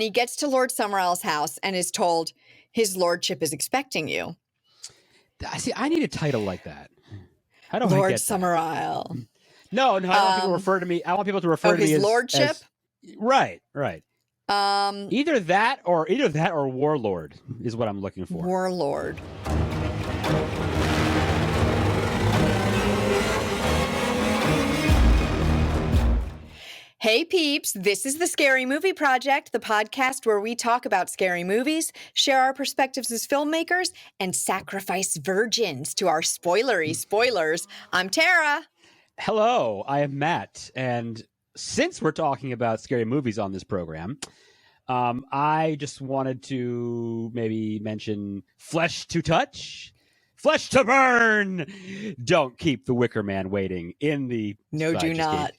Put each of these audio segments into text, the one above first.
he gets to Lord Summerisle's house and is told his lordship is expecting you. See, I need a title like that. How do Lord I get Summerisle. No, I want people to refer to me. I want people to refer to me his as lordship. Right. Either that or warlord is what I'm looking for. Warlord. Hey peeps, this is the Scary Movie Project, the podcast where we talk about scary movies, share our perspectives as filmmakers, and sacrifice virgins to our spoilery spoilers. I'm Tara. Hello, I am Matt, and since we're talking about scary movies on this program, I just wanted to maybe mention Flesh to Touch, Flesh to Burn. Don't keep the Wicker Man waiting in the... No, do not.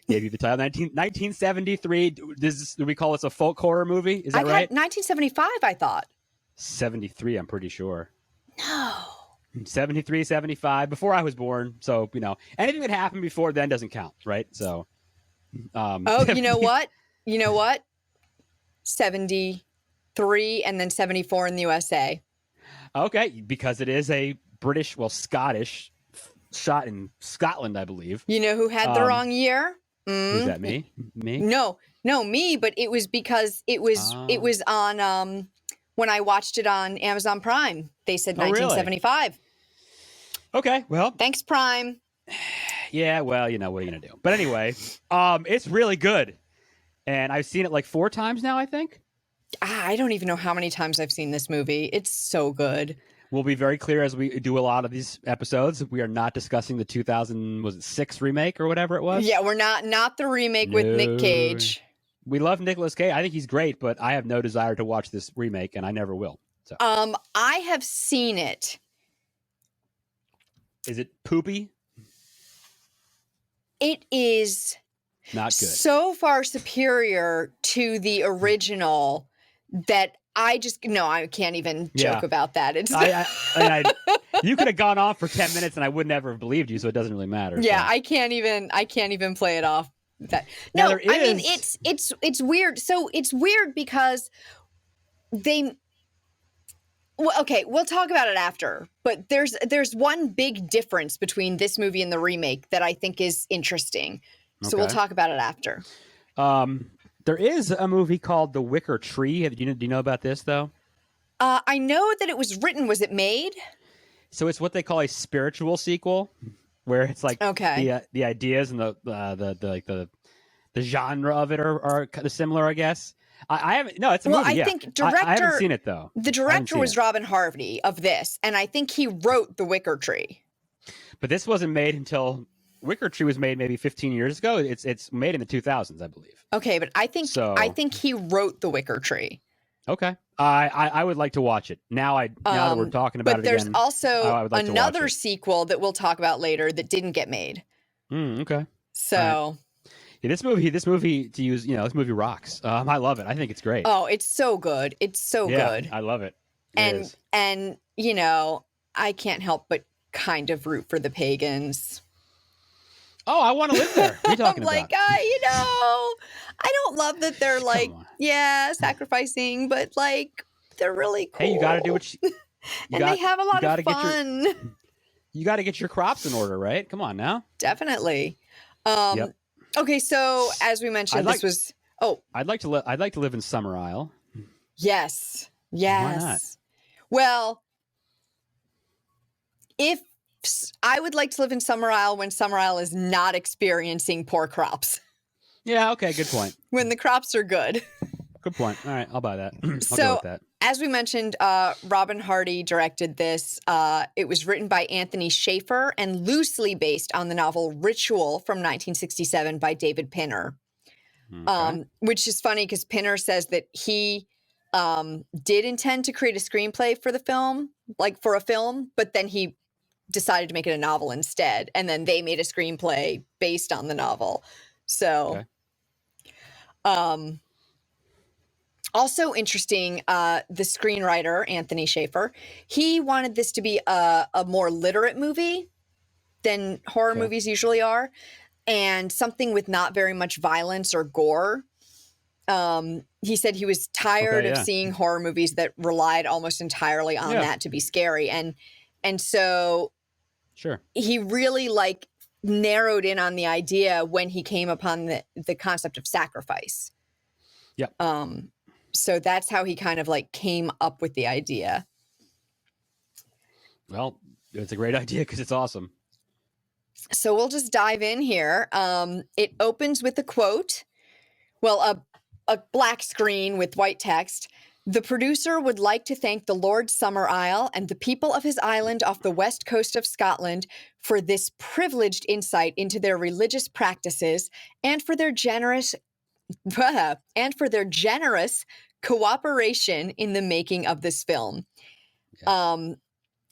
Gave you the title. 1973. Do we call this a folk horror movie? Is that right? 1975, I thought. 73, I'm pretty sure. No. 73, 75, before I was born. So, anything that happened before then doesn't count, right? So, you know what? 73 and then 74 in the USA. Okay, because it is a Scottish shot in Scotland, I believe. You know who had the wrong year? Was that me? Me? No, me, but it was because it was on when I watched it on Amazon Prime. They said 1975. Really? Okay, well. Thanks, Prime. Yeah, well, what are you going to do? But anyway, it's really good. And I've seen it like 4 times now, I think. I don't even know how many times I've seen this movie. It's so good. We'll be very clear as we do a lot of these episodes. We are not discussing the 2006 remake or whatever it was. Yeah, we're not the remake with Nick Cage. We love Nicolas Cage. I think he's great, but I have no desire to watch this remake, and I never will. So. I have seen it. Is it poopy? It is not good. So far superior to the original that I can't even joke about that. It's you could have gone on for 10 minutes and I would never have believed you, so it doesn't really matter. Yeah, so. I can't even play it off. That now, no, I mean it's weird. So it's weird because okay, we'll talk about it after. But there's one big difference between this movie and the remake that I think is interesting. So we'll talk about it after. There is a movie called The Wicker Tree. Do you know about this, though? I know that it was written. Was it made? So it's what they call a spiritual sequel, where it's like the ideas and the genre of it are kind of similar, I guess. I haven't. No, it's a movie. I think director. I haven't seen it though. The director was Robin Harvey of this, and I think he wrote The Wicker Tree. But this wasn't made until. Wicker Tree was made maybe 15 years ago. It's made in the 2000s, I believe. Okay, but I think he wrote The Wicker Tree. Okay, I would like to watch it now. Now that we're talking about it again, but there's also another sequel that we'll talk about later that didn't get made. Okay. So, yeah, this movie to use, this movie rocks. I love it. I think it's great. Oh, it's so good. It's so good. I love it. And I can't help but kind of root for the Pagans. Oh, I want to live there. What are you talking about? Like, I don't love that they're sacrificing, but they're really cool. Hey, you got to do what they have a lot of fun. You got to get your crops in order, right? Come on now. Definitely. Okay, so as we mentioned, this was. Oh, I'd like to live in Summerisle. Yes. Why not? Well, if. I would like to live in Summerisle when Summerisle is not experiencing poor crops. Yeah, okay, good point. When the crops are good. Good point. All right, I'll buy that. I'll go with that. As we mentioned, Robin Harvey directed this. It was written by Anthony Shaffer and loosely based on the novel Ritual from 1967 by David Pinner. Okay. Which is funny because Pinner says that he did intend to create a screenplay for the film, for a film, but then he decided to make it a novel instead, and then they made a screenplay based on the novel. So, also interesting, the screenwriter Anthony Shaffer, he wanted this to be a more literate movie than horror movies usually are, and something with not very much violence or gore. He said he was tired of seeing horror movies that relied almost entirely on that to be scary. And so sure, he really like narrowed in on the idea when he came upon the concept of sacrifice. Yep. So that's how he kind of like came up with the idea. Well, it's a great idea because it's awesome. So we'll just dive in here. It opens with a quote. Well, a black screen with white text. The producer would like to thank the Lord Summerisle and the people of his island off the west coast of Scotland for this privileged insight into their religious practices and for their generous cooperation in the making of this film. Yeah.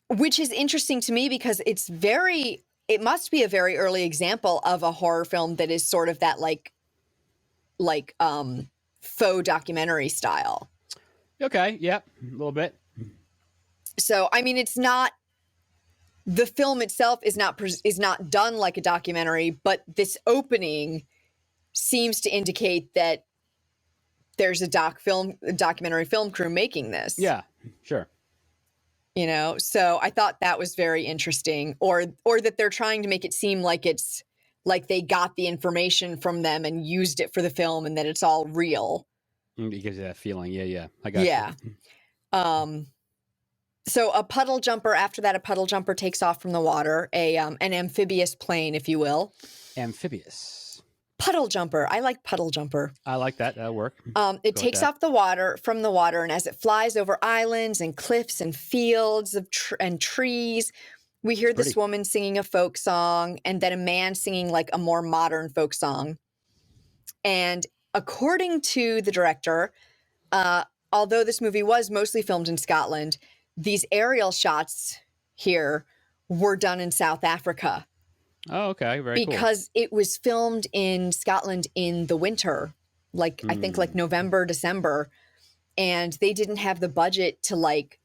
Which is interesting to me because it must be a very early example of a horror film that is sort of that like faux documentary style. Okay, yep, a little bit. So, I mean, it's not, the film itself is not done like a documentary, but this opening seems to indicate that there's a documentary film crew making this. Yeah, sure. You know, so I thought that was very interesting, or that they're trying to make it seem like it's like they got the information from them and used it for the film and that it's all real. It gives you that feeling. Yeah. I got you. So a puddle jumper takes off from the water, an amphibious plane, if you will. Amphibious. Puddle jumper. I like puddle jumper. I like that. That'll work. It takes off from the water, and as it flies over islands and cliffs and fields and trees, we hear this woman singing a folk song and then a man singing like a more modern folk song. And according to the director, although this movie was mostly filmed in Scotland, these aerial shots here were done in South Africa. Oh, okay. Very cool. Because it was filmed in Scotland in the winter, I think like November, December. And they didn't have the budget to like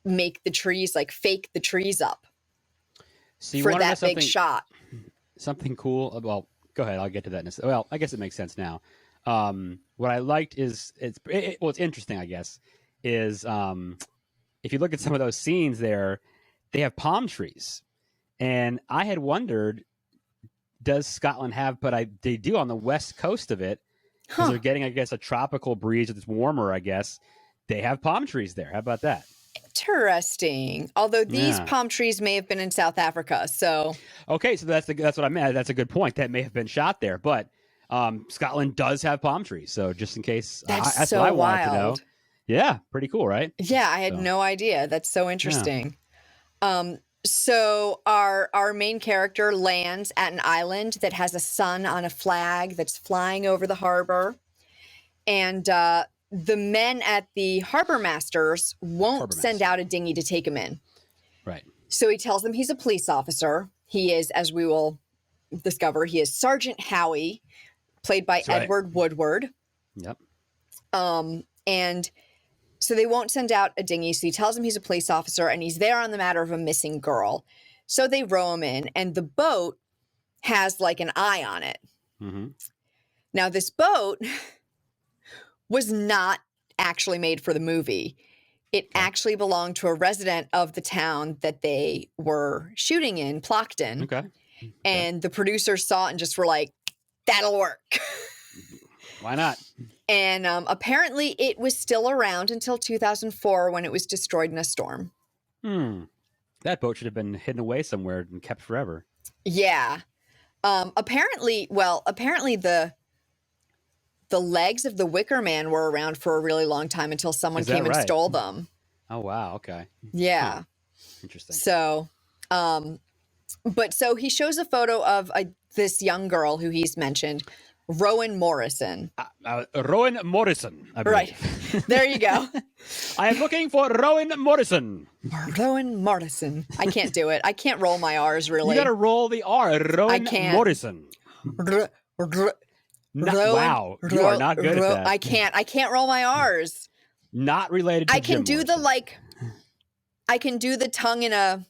make the trees, like fake the trees up for that big shot. Something cool. Well, go ahead. I'll get to that in a second. Well, I guess it makes sense now. What I liked is what's interesting, I guess, is if you look at some of those scenes there, they have palm trees. And I had wondered, does Scotland have, but they do on the west coast of it, because they're getting, I guess, a tropical breeze that's warmer, I guess. They have palm trees there. How about that? Interesting. Although these palm trees may have been in South Africa, so. Okay, so that's what I meant. That's a good point. That may have been shot there, but Scotland does have palm trees. So just in case, that's so what I wild. wanted to know. Yeah, pretty cool, right? Yeah, I had no idea. That's so interesting. Yeah. So our main character lands at an island that has a sun on a flag that's flying over the harbor. And the men at the harbor masters won't send out a dinghy to take him in. Right. So he tells them he's a police officer. He is, as we will discover, he is Sergeant Howie, played by Edward Woodward. Yep. And so they won't send out a dinghy. So he tells him he's a police officer and he's there on the matter of a missing girl. So they row him in, and the boat has like an eye on it. Mm-hmm. Now, this boat was not actually made for the movie. It actually belonged to a resident of the town that they were shooting in, Plockton. Okay. And the producers saw it and just were like, that'll work. Why not? And apparently it was still around until 2004 when it was destroyed in a storm. That boat should have been hidden away somewhere and kept forever. Yeah. Apparently the legs of the Wicker Man were around for a really long time until someone came and stole them. Oh, wow. Okay. Yeah. Interesting. So, so he shows a photo of this young girl who he's mentioned, Rowan Morrison. Rowan Morrison, I believe. Right. There you go. I am looking for Rowan Morrison. Rowan Morrison. I can't do it. I can't roll my R's, really. You got to roll the R. Rowan Morrison. Wow. You are not good at that. I can't roll my R's. Not related to I can Jim do Morrison. I can do the tongue in a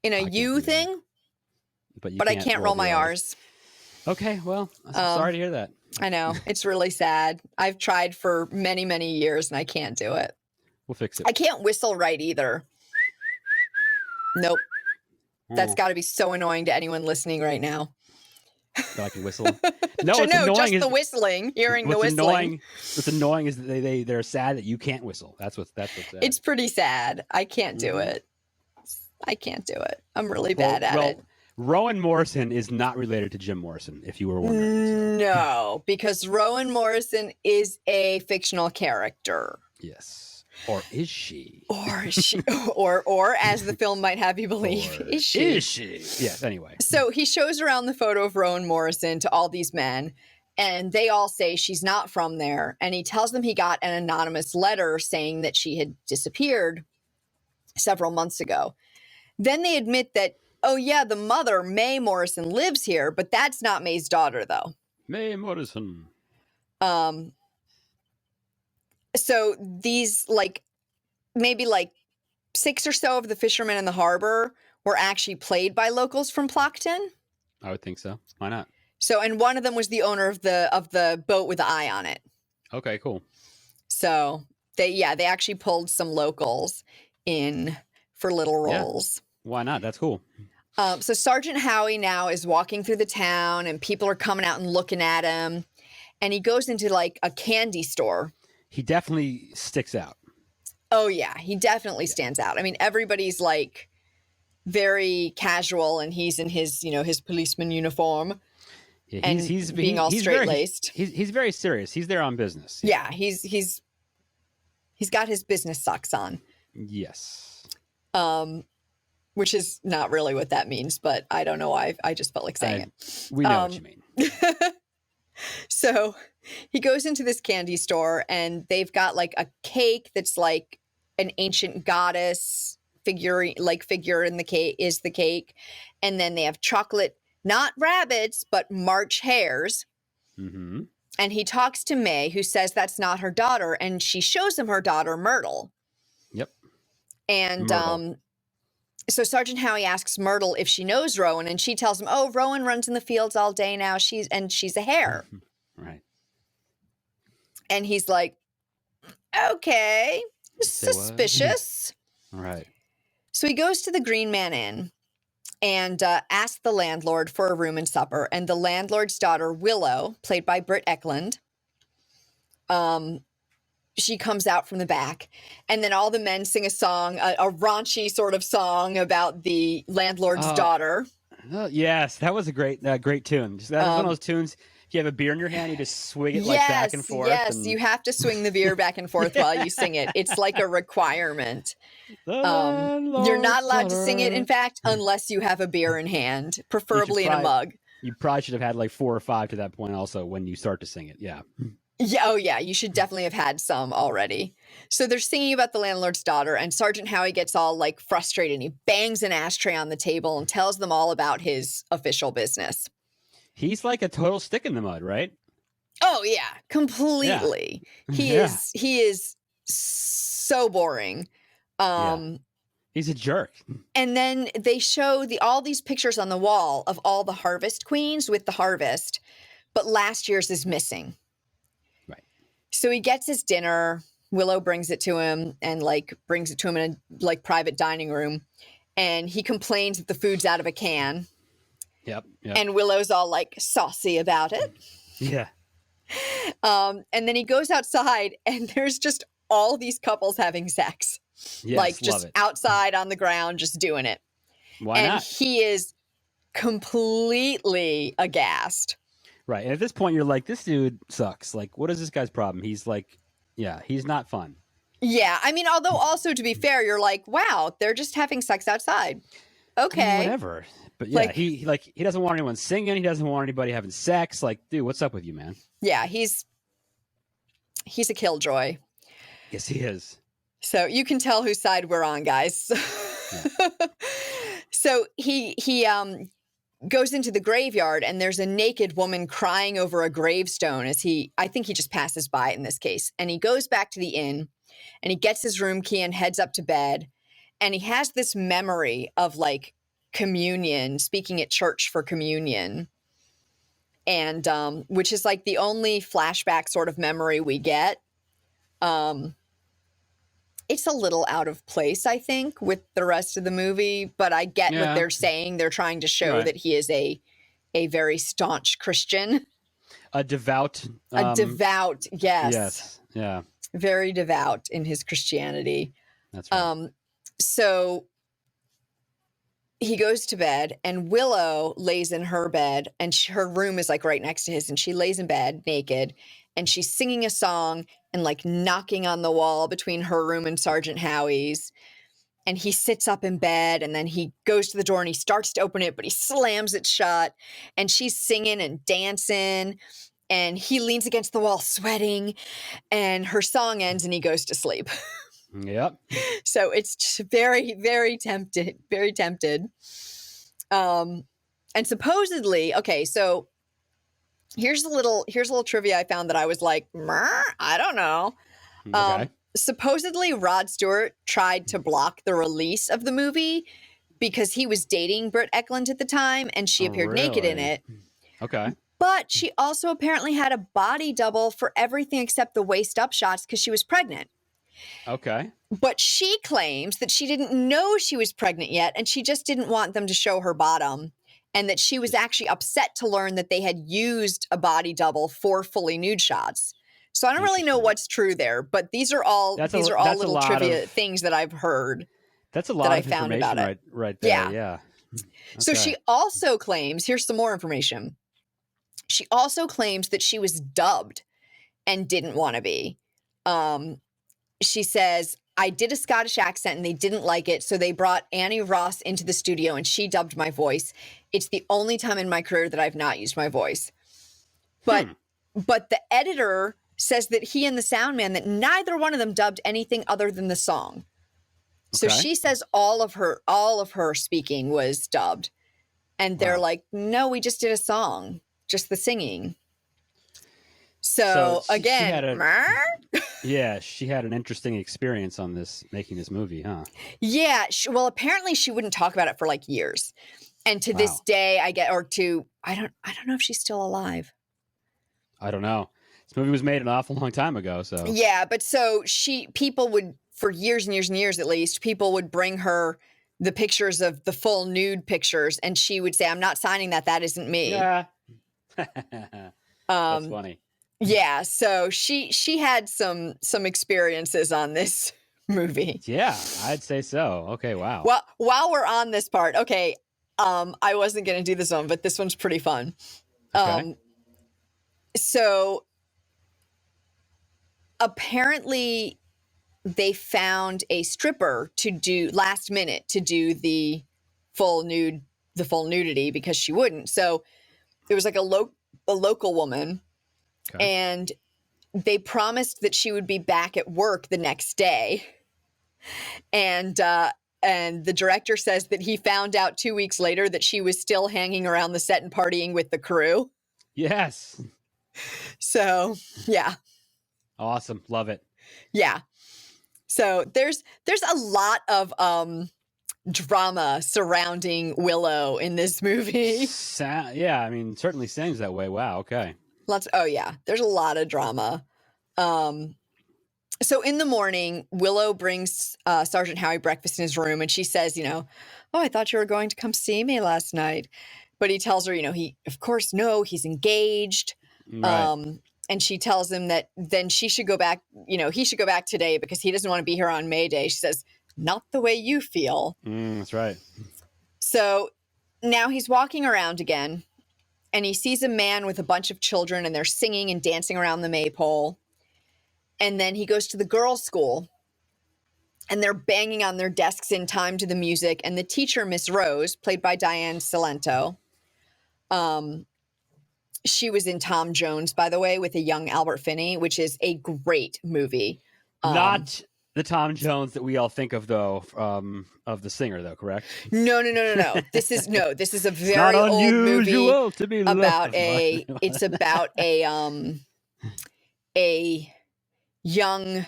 U thing, but I can't roll my R's. Okay, well, I'm sorry to hear that. I know. It's really sad. I've tried for many, many years and I can't do it. We'll fix it. I can't whistle right either. Nope. That's got to be so annoying to anyone listening right now. That I can whistle. No, it's no, annoying. Just the whistling. Hearing the whistling. What's annoying is that they're sad that you can't whistle. That's what's sad. It's pretty sad. I can't do it. I can't do it. I'm really bad at it. Rowan Morrison is not related to Jim Morrison, if you were wondering. No, because Rowan Morrison is a fictional character. Yes. Or is she? Or is she? or as the film might have you believe, is she? Is she? Yes, anyway. So he shows around the photo of Rowan Morrison to all these men, and they all say she's not from there. And he tells them he got an anonymous letter saying that she had disappeared several months ago. Then they admit that, oh yeah, the mother, May Morrison, lives here, but that's not May's daughter, though. May Morrison. So these, maybe 6 or so of the fishermen in the harbor were actually played by locals from Plockton. I would think so. Why not? So, and one of them was the owner of the boat with the eye on it. Okay, cool. So they actually pulled some locals in for little roles. Yeah. Why not? That's cool. So Sergeant Howie now is walking through the town and people are coming out and looking at him. And he goes into a candy store. He definitely sticks out. Oh, yeah. He definitely stands out. I mean, everybody's very casual and he's in his, his policeman uniform. Yeah, he's being all straight-laced. He's very serious. He's there on business. Yeah, he's got his business socks on. Yes. Which is not really what that means, but I don't know why. I just felt like saying it. We know what you mean. So he goes into this candy store and they've got a cake that's an ancient goddess figure in the cake is the cake. And then they have chocolate, not rabbits, but March hares. Mm-hmm. And he talks to May, who says that's not her daughter. And she shows him her daughter, Myrtle. Yep. And Myrtle. So Sergeant Howie asks Myrtle if she knows Rowan, and she tells him, "Oh, Rowan runs in the fields all day now. She's a hare." Right. And he's like, "Okay, suspicious." Right. So he goes to the Green Man Inn and asks the landlord for a room and supper. And the landlord's daughter, Willow, played by Britt Ekland, she comes out from the back, and then all the men sing a song, a raunchy sort of song about the landlord's daughter. Yes, that was a great tune. That was one of those tunes. If you have a beer in your hand, you just swing it back and forth. Yes, you have to swing the beer back and forth while you sing it. It's like a requirement. You're not allowed to sing it, in fact, unless you have a beer in hand, preferably in a mug. You probably should have had 4 or 5 to that point also when you start to sing it. Yeah. Yeah, oh yeah, you should definitely have had some already. So they're singing about the landlord's daughter, and Sergeant Howie gets all frustrated, and he bangs an ashtray on the table and tells them all about his official business. He's like a total stick in the mud, right? Oh yeah, completely. Yeah. He is so boring. He's a jerk. And then they show all these pictures on the wall of all the harvest queens with the harvest, but last year's is missing. So he gets his dinner. Willow brings it to him and brings it to him in a private dining room. And he complains that the food's out of a can. Yep. And Willow's all saucy about it. Yeah. And then he goes outside and there's just all these couples having sex. Yes, just outside on the ground, just doing it. Why not? And he is completely aghast. Right. And at this point, you're like, this dude sucks. What is this guy's problem? He's he's not fun. Yeah. I mean, although also to be fair, you're like, wow, they're just having sex outside. Okay. Whatever. But yeah, he doesn't want anyone singing. He doesn't want anybody having sex. Dude, what's up with you, man? Yeah. He's a killjoy. Yes, he is. So you can tell whose side we're on, guys. Yeah. So he goes into the graveyard and there's a naked woman crying over a gravestone I think he just passes by in this case. And he goes back to the inn and he gets his room key and heads up to bed. And he has this memory of communion, speaking at church for communion. and which is like the only flashback sort of memory we get. It's a little out of place, I think, with the rest of the movie, but I get what they're saying. They're trying to show that he is a very staunch Christian. A devout. Devout, yes. Yes, yeah. Very devout in his Christianity. That's right. So he goes to bed, and Willow lays in her bed, and her room is like right next to his, and she lays in bed naked, and she's singing a song and like knocking on the wall between her room and Sergeant Howie's. And he sits up in bed, and then he goes to the door and he starts to open it, but he slams it shut, and she's singing and dancing, and he leans against the wall sweating, and her song ends and he goes to sleep. Yep. So it's just very, very tempted, very tempted. And supposedly, okay, so here's a little trivia I found that I was like, I don't know. Okay. Supposedly Rod Stewart tried to block the release of the movie because he was dating Britt Ekland at the time, and she appeared naked in it. Okay. But she also apparently had a body double for everything except the waist up shots because she was pregnant. Okay. But she claims that she didn't know she was pregnant yet, and she just didn't want them to show her bottom, and that she was actually upset to learn that they had used a body double for fully nude shots. So I don't really know what's true there, but these are all little trivia things that I've heard. That's a lot of information right there. Yeah. Okay. So she also claims, here's some more information. She also claims that she was dubbed and didn't want to be. She says, I did a Scottish accent and they didn't like it, so they brought Annie Ross into the studio and she dubbed my voice. It's the only time in my career that I've not used my voice. But the editor says that he and the sound man, that neither one of them dubbed anything other than the song. So she says all of her speaking was dubbed. And they're like, no, we just did a song, just the singing. So again, she had an interesting experience on making this movie, huh? Yeah. Well, apparently she wouldn't talk about it for like years. And to this day, I don't know if she's still alive. I don't know. This movie was made an awful long time ago. So yeah, but so people would, for years and years and years at least, people would bring her the pictures of the full nude pictures, and she would say, I'm not signing that. That isn't me. Yeah. That's funny. Yeah, so she had some experiences on this movie. Yeah, I'd say so. Okay, wow. Well, while we're on this part, okay, I wasn't going to do this one, but this one's pretty fun. Okay. So apparently they found a stripper to do last minute to do the full nudity because she wouldn't. So it was like a local woman. Okay. And they promised that she would be back at work the next day. And the director says that he found out 2 weeks later that she was still hanging around the set and partying with the crew. Yes. So, yeah. Awesome. Love it. Yeah. So there's a lot of drama surrounding Willow in this movie. Yeah, I mean, certainly seems that way. Wow. Okay. There's a lot of drama. So in the morning, Willow brings Sergeant Howie breakfast in his room, and she says, oh, I thought you were going to come see me last night. But he tells her, he's engaged. Right. And she tells him that then she should go back, he should go back today because he doesn't want to be here on May Day. She says, not the way you feel. That's right. So now he's walking around again. And he sees a man with a bunch of children, and they're singing and dancing around the Maypole. And then he goes to the girls' school, and they're banging on their desks in time to the music. And the teacher, Miss Rose, played by Diane Cilento, she was in Tom Jones, by the way, with a young Albert Finney, which is a great movie. Not the Tom Jones that we all think of, though, of the singer, though, correct? No. This is a very old movie about it's about a young,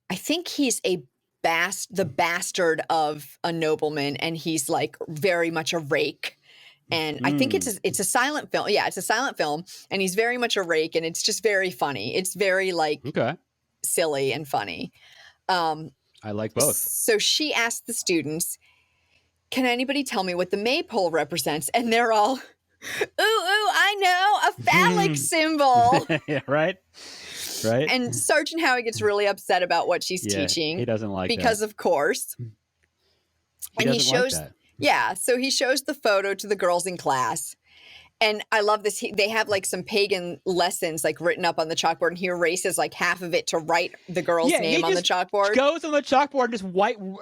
I think he's the bastard of a nobleman, and he's like very much a rake. And I think it's a silent film. Yeah, it's a silent film. And he's very much a rake, and it's just very funny. It's very like silly and funny. I like both. So she asked the students, can anybody tell me what the Maypole represents? And they're all, I know, a phallic symbol. Yeah, right. Right. And Sergeant Howie gets really upset about what she's teaching. He doesn't like because that. of course. He shows, like that. So he shows the photo to the girls in class. And I love this. They have like some pagan lessons like written up on the chalkboard, and he erases like half of it to write the girl's name on the chalkboard. Goes on the chalkboard and just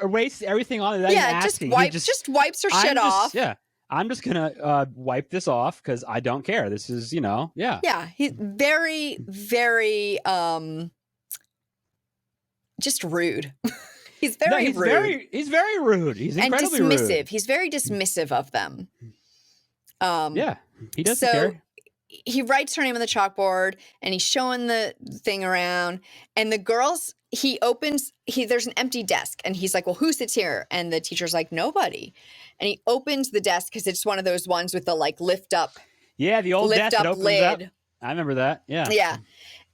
erases everything on it. Yeah, just wipes her shit off. Yeah, I'm just gonna wipe this off because I don't care. This is, yeah. Yeah, he's very, very just rude. He's very rude. He's very rude. He's incredibly dismissive. Rude. He's very dismissive of them. Yeah, he doesn't care. He writes her name on the chalkboard, and he's showing the thing around. And the girls, there's an empty desk, and he's like, well, who sits here? And the teacher's like, nobody. And he opens the desk because it's one of those ones with the like lift up. Yeah, the old desk that opens lid. Up. I remember that. Yeah. Yeah.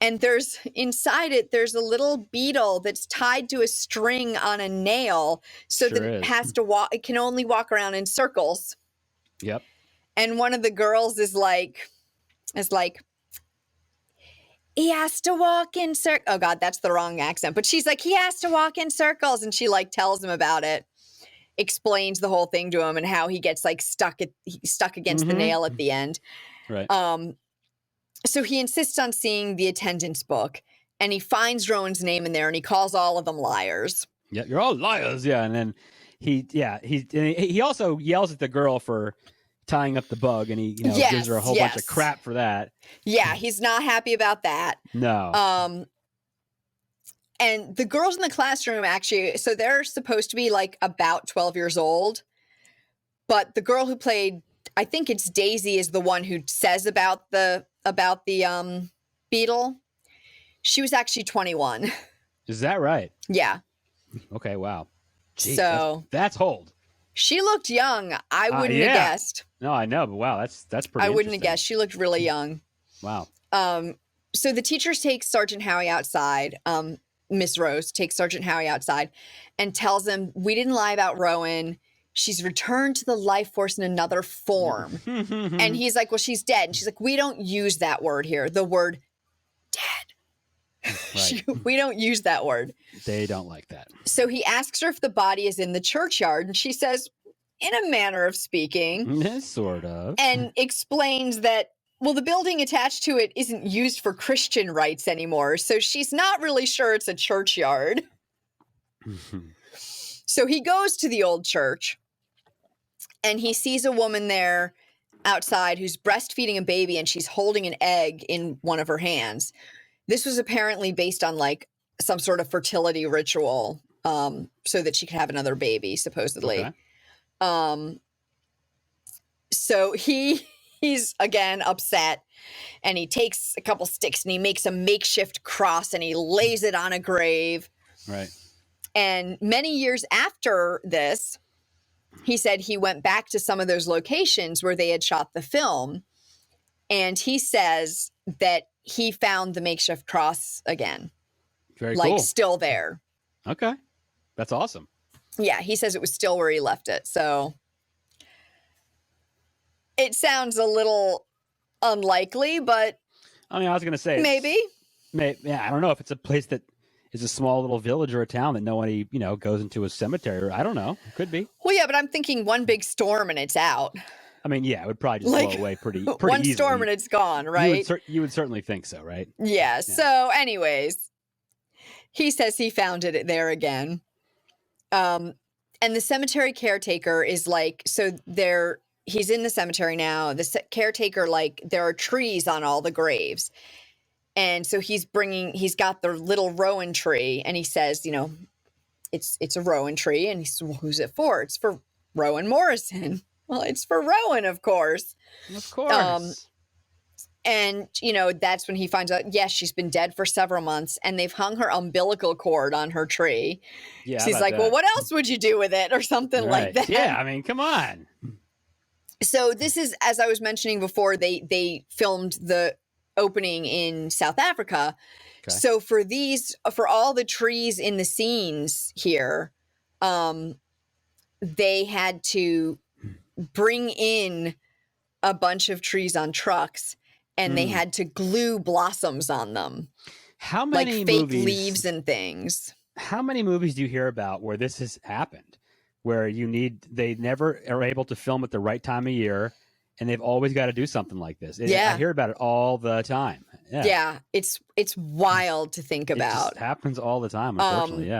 And inside it, there's a little beetle that's tied to a string on a nail so that it has to walk. It can only walk around in circles. Yep. And one of the girls is like, he has to walk in circles. Oh God, that's the wrong accent. But she's like, he has to walk in circles. And she like tells him about it, explains the whole thing to him and how he gets like stuck against the nail at the end. Right. So he insists on seeing the attendance book, and he finds Rowan's name in there, and he calls all of them liars. Yeah, you're all liars. Yeah. And then he also yells at the girl for tying up the bug, and he gives her a whole bunch of crap for that. Yeah, he's not happy about that. No. And the girls in the classroom actually, so they're supposed to be like about 12 years old, but the girl who played, I think it's Daisy, is the one who says about the beetle. She was actually 21. Is that right? Yeah. Okay. Wow. Jeez, so that's old. She looked young. I wouldn't have guessed. No, I know, but wow, that's pretty. I wouldn't have guessed. She looked really young. Wow. So the teachers take Sergeant Howie outside. Miss Rose takes Sergeant Howie outside and tells him, we didn't lie about Rowan. She's returned to the life force in another form. And he's like, well, she's dead. And she's like, we don't use that word here. The word dead. Right. We don't use that word. They don't like that. So he asks her if the body is in the churchyard. And she says, in a manner of speaking. Sort of. And explains that, well, the building attached to it isn't used for Christian rites anymore. So she's not really sure it's a churchyard. So he goes to the old church. And he sees a woman there outside who's breastfeeding a baby, and she's holding an egg in one of her hands. This was apparently based on like some sort of fertility ritual, so that she could have another baby, supposedly. Okay. So he's again upset, and he takes a couple sticks and he makes a makeshift cross and he lays it on a grave. Right. And many years after this, he said he went back to some of those locations where they had shot the film, and he says that he found the makeshift cross again. Very cool. Like still there. Okay. That's awesome. Yeah, he says it was still where he left it. So it sounds a little unlikely, but I mean, I was going to say maybe. Yeah, I don't know if it's a place that is a small little village or a town that nobody, goes into a cemetery. I don't know. Could be. Well, yeah, but I'm thinking one big storm and it's out. I mean, yeah, it would probably just blow away pretty one easily. Storm and it's gone, right? You would certainly think so, right? Yeah. So anyways, he says he found it there again. And the cemetery caretaker is like, so he's in the cemetery now. The caretaker, like, there are trees on all the graves. And so he's got the little rowan tree, and he says, it's a rowan tree. And he says, well, who's it for? It's for Rowan Morrison. Well, it's for Rowan, of course. Of course. And, that's when he finds out, yes, she's been dead for several months, and they've hung her umbilical cord on her tree. Yeah. She's like, well, what else would you do with it? Or something like that. Yeah, I mean, come on. So this is, as I was mentioning before, they filmed the opening in South Africa. Okay. So for all the trees in the scenes here, they had to bring in a bunch of trees on trucks, and they had to glue blossoms on them. How many like fake movies, leaves and things. How many movies do you hear about where this has happened? Where they never are able to film at the right time of year, and they've always got to do something like this. Yeah. I hear about it all the time. Yeah, it's wild to think about. It just happens all the time, unfortunately.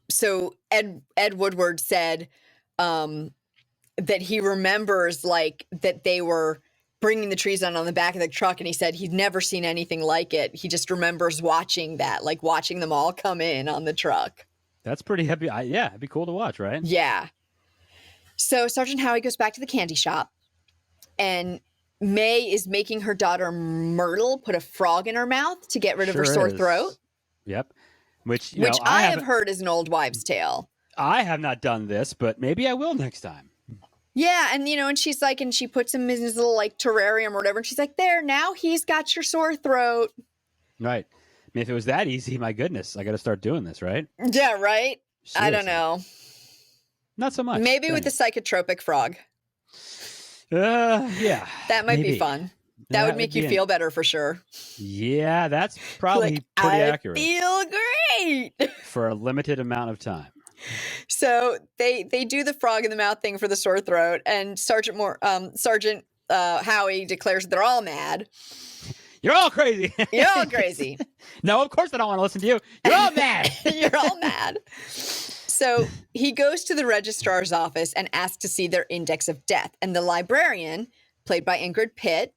So Ed Woodward said that he remembers that they were bringing the trees on the back of the truck, and he said he'd never seen anything like it. He just remembers watching them all come in on the truck. That's pretty heavy. It'd be cool to watch, right? Yeah. So Sergeant Howie goes back to the candy shop, and May is making her daughter Myrtle put a frog in her mouth to get rid of her sore throat. Yep. Which I have heard is an old wives' tale. I have not done this, but maybe I will next time. Yeah, and and she's like, and she puts him in his little terrarium or whatever, and she's like, there, now he's got your sore throat. Right. I mean, if it was that easy, my goodness, I got to start doing this, right? Yeah, right? Seriously. I don't know. Not so much. Maybe with the psychotropic frog. Yeah. That might be fun. That would make you feel better for sure. Yeah, that's probably pretty accurate. I feel great. For a limited amount of time. So they do the frog in the mouth thing for the sore throat, and Sergeant Howie declares that they're all mad. You're all crazy. You're all crazy. No, of course I don't want to listen to you. You're all mad. You're all mad. So he goes to the registrar's office and asks to see their index of death. And the librarian, played by Ingrid Pitt,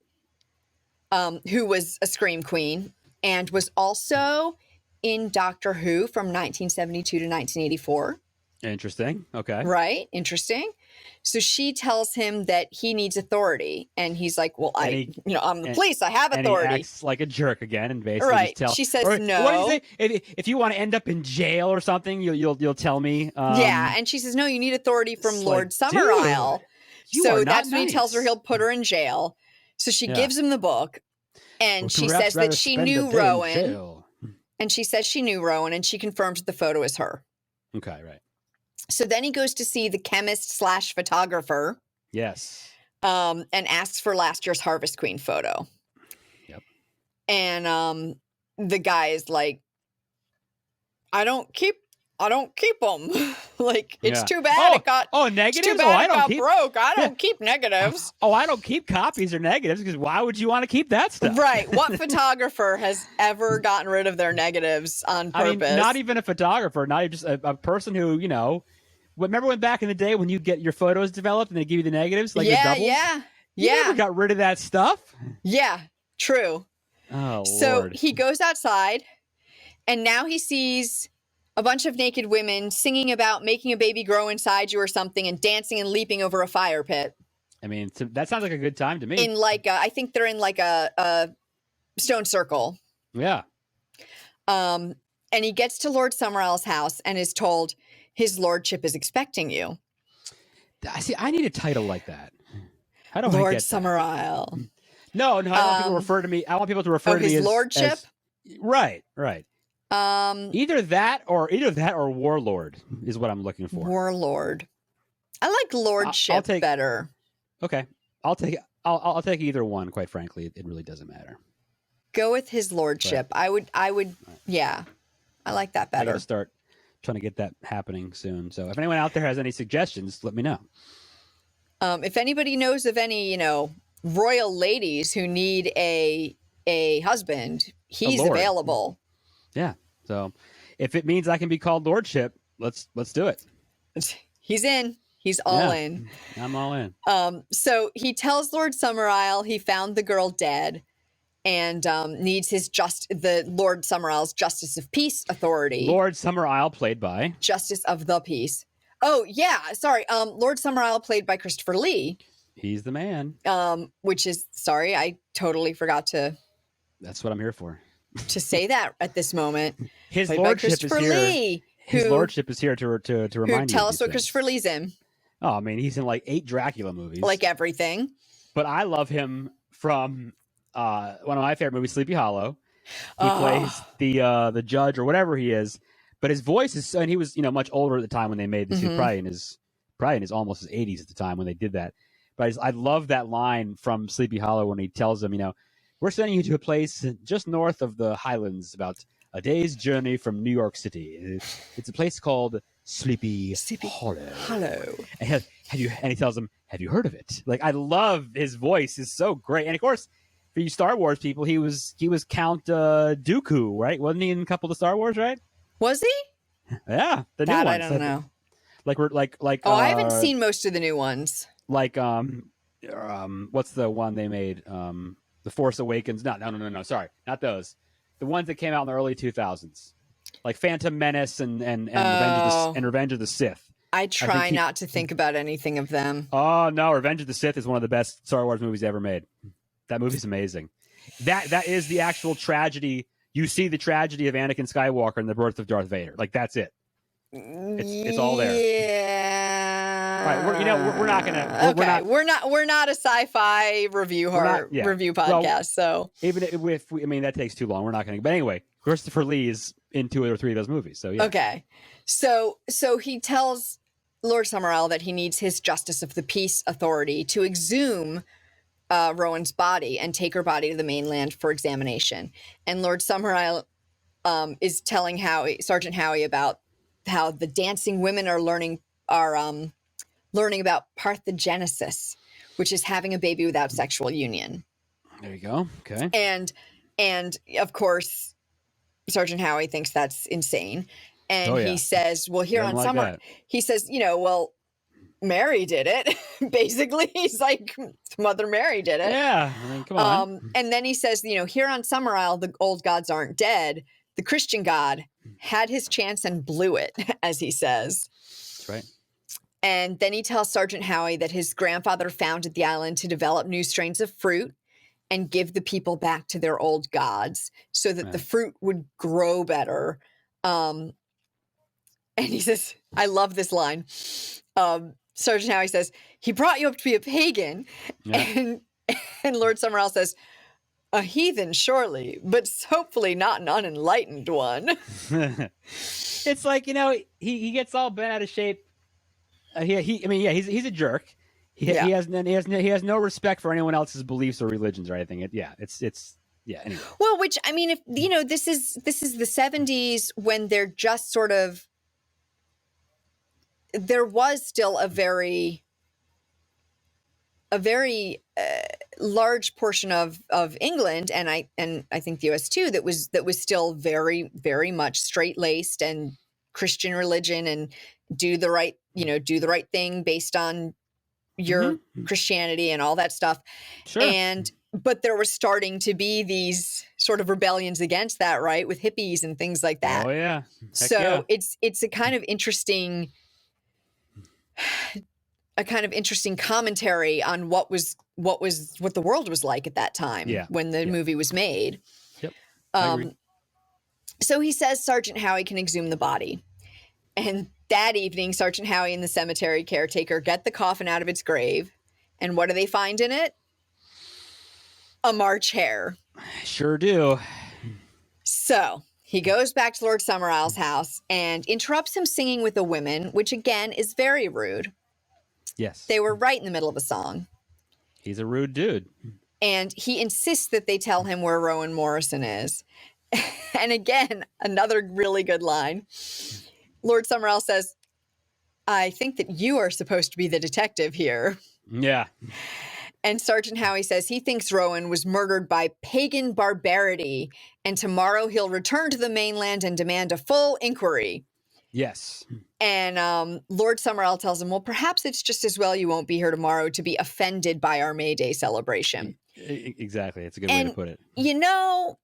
who was a scream queen and was also in Doctor Who from 1972 to 1984. Interesting. Okay. Right. Interesting. So she tells him that he needs authority, and he's like, "Well, I'm the police. I have authority." And he acts like a jerk again, and basically just She says no. What do you say? If you want to end up in jail or something, you'll tell me. Yeah, and she says no. You need authority from Lord Summerisle. So that's when he tells her he'll put her in jail. So she gives him the book, and she says that she knew Rowan. And she says she knew Rowan, and she confirms that the photo is her. Okay, right. So then he goes to see the chemist/photographer. Yes. And asks for last year's Harvest Queen photo. Yep. And the guy is like, I don't keep them. It's too bad it got negatives. It's too bad it got broke. I don't keep negatives. I don't keep copies or negatives, because why would you want to keep that stuff? Right. What photographer has ever gotten rid of their negatives on purpose? I mean, not even a photographer, not even just a person who, remember when back in the day when you get your photos developed and they give you the negatives, the doubles? You never got rid of that stuff. Yeah, true. Oh, so Lord. he goes outside, and now he sees a bunch of naked women singing about making a baby grow inside you or something, and dancing and leaping over a fire pit. I mean, that sounds like a good time to me. In I think they're in a stone circle. Yeah. And he gets to Lord Summerisle's house and is told his lordship is expecting you. See, I need a title like that. How do Lord I get Summerisle. No, I want people to refer to me. I want people to refer to me as his lordship. Right. Either that or warlord is what I'm looking for. Warlord. I like lordship better. Okay, I'll take either one. Quite frankly, it really doesn't matter. Go with his lordship. But I would. Yeah, I like that better. I gotta start trying to get that happening soon. So if anyone out there has any suggestions, let me know. If anybody knows of any, royal ladies who need a husband, he's available. Yeah. So if it means I can be called lordship, let's do it. He's in. He's all in. I'm all in. So he tells Lord Summerisle he found the girl dead, and needs the Lord Summerisle's Justice of Peace authority. Lord Summerisle, played by Justice of the Peace. Oh yeah, sorry. Lord Summerisle, played by Christopher Lee. He's the man. Which is I totally forgot to. That's what I'm here for. To say that at this moment. His lordship is here. Lee, His lordship is here to remind you. Tell us what Christopher Lee's in. Oh, I mean, he's in like 8 Dracula movies. Like everything. But I love him from one of my favorite movies, Sleepy Hollow. He plays the judge or whatever he is, but his voice is, and he was, you know, much older at the time when they made this. He was probably in his almost his 80s at the time when they did that. But I love that line from Sleepy Hollow when he tells them, you know, we're sending you to a place just north of the Highlands, about a day's journey from New York City. It's a place called Sleepy Hollow. And he tells them, have you heard of it? Like, I love his voice is so great. And of course, for you Star Wars people, he was Count Dooku, right? Wasn't he in a couple of the Star Wars, right? Was he? Yeah, the new that ones. I don't know. Like. Oh, I haven't seen most of the new ones. Like what's the one they made? The Force Awakens. No. Sorry, not those. The ones that came out in the early 2000s, like Phantom Menace and Revenge of the Sith. I try not to think about anything of them. Oh no, Revenge of the Sith is one of the best Star Wars movies ever made. That movie's amazing. That is the actual tragedy. You see the tragedy of Anakin Skywalker and the birth of Darth Vader. Like, that's it. It's all there. Yeah. All right. We're not gonna. We're not a sci-fi review review podcast. Well, so even if that takes too long, we're not gonna. But anyway, Christopher Lee is in 2 or 3 of those movies. So yeah. Okay. So he tells Lord Summerisle that he needs his Justice of the Peace authority to exhume Rowan's body and take her body to the mainland for examination. And Lord Summerisle is telling Sergeant Howie about how the dancing women are learning about parthenogenesis, which is having a baby without sexual union. There you go. Okay. And of course, Sergeant Howie thinks that's insane. And he says, well, here on Summer, he says, you know, well, Mary did it. Basically, he's like, Mother Mary did it. Yeah, I mean, come on. And then he says, you know, here on Summerisle, the old gods aren't dead. The Christian God had his chance and blew it, as he says. That's right. And then he tells Sergeant Howie that his grandfather founded the island to develop new strains of fruit and give the people back to their old gods so that the fruit would grow better. And he says, I love this line. Sergeant Howie says, he brought you up to be a pagan. Yeah. And Lord Summerisle says, a heathen, surely, but hopefully not an unenlightened one. It's like, you know, he gets all bent out of shape. He's a jerk. He has no respect for anyone else's beliefs or religions or anything. Anyway. Well, which, I mean, if you know, this is the 70s when they're just sort of, there was still a very large portion of England, and I think the US too, that was still very, very much straight-laced and Christian religion and do the right thing based on your Christianity and all that stuff. Sure. But there were starting to be these sort of rebellions against that, right? With hippies and things like that. Oh yeah. It's a kind of interesting commentary on what the world was like at that time when the movie was made. Yep. I agree. So he says Sergeant Howie can exhume the body. And that evening, Sergeant Howie and the cemetery caretaker get the coffin out of its grave. And what do they find in it? A March hare. Sure do. So he goes back to Lord Summerisle's house and interrupts him singing with the women, which again is very rude. Yes. They were right in the middle of a song. He's a rude dude. And he insists that they tell him where Rowan Morrison is. And again, another really good line. Lord Summerisle says, I think that you are supposed to be the detective here. Yeah. And Sergeant Howie says he thinks Rowan was murdered by pagan barbarity, and tomorrow he'll return to the mainland and demand a full inquiry. Yes. And Lord Summerisle tells him, well, perhaps it's just as well you won't be here tomorrow to be offended by our May Day celebration. Exactly. It's a good way to put it. You know,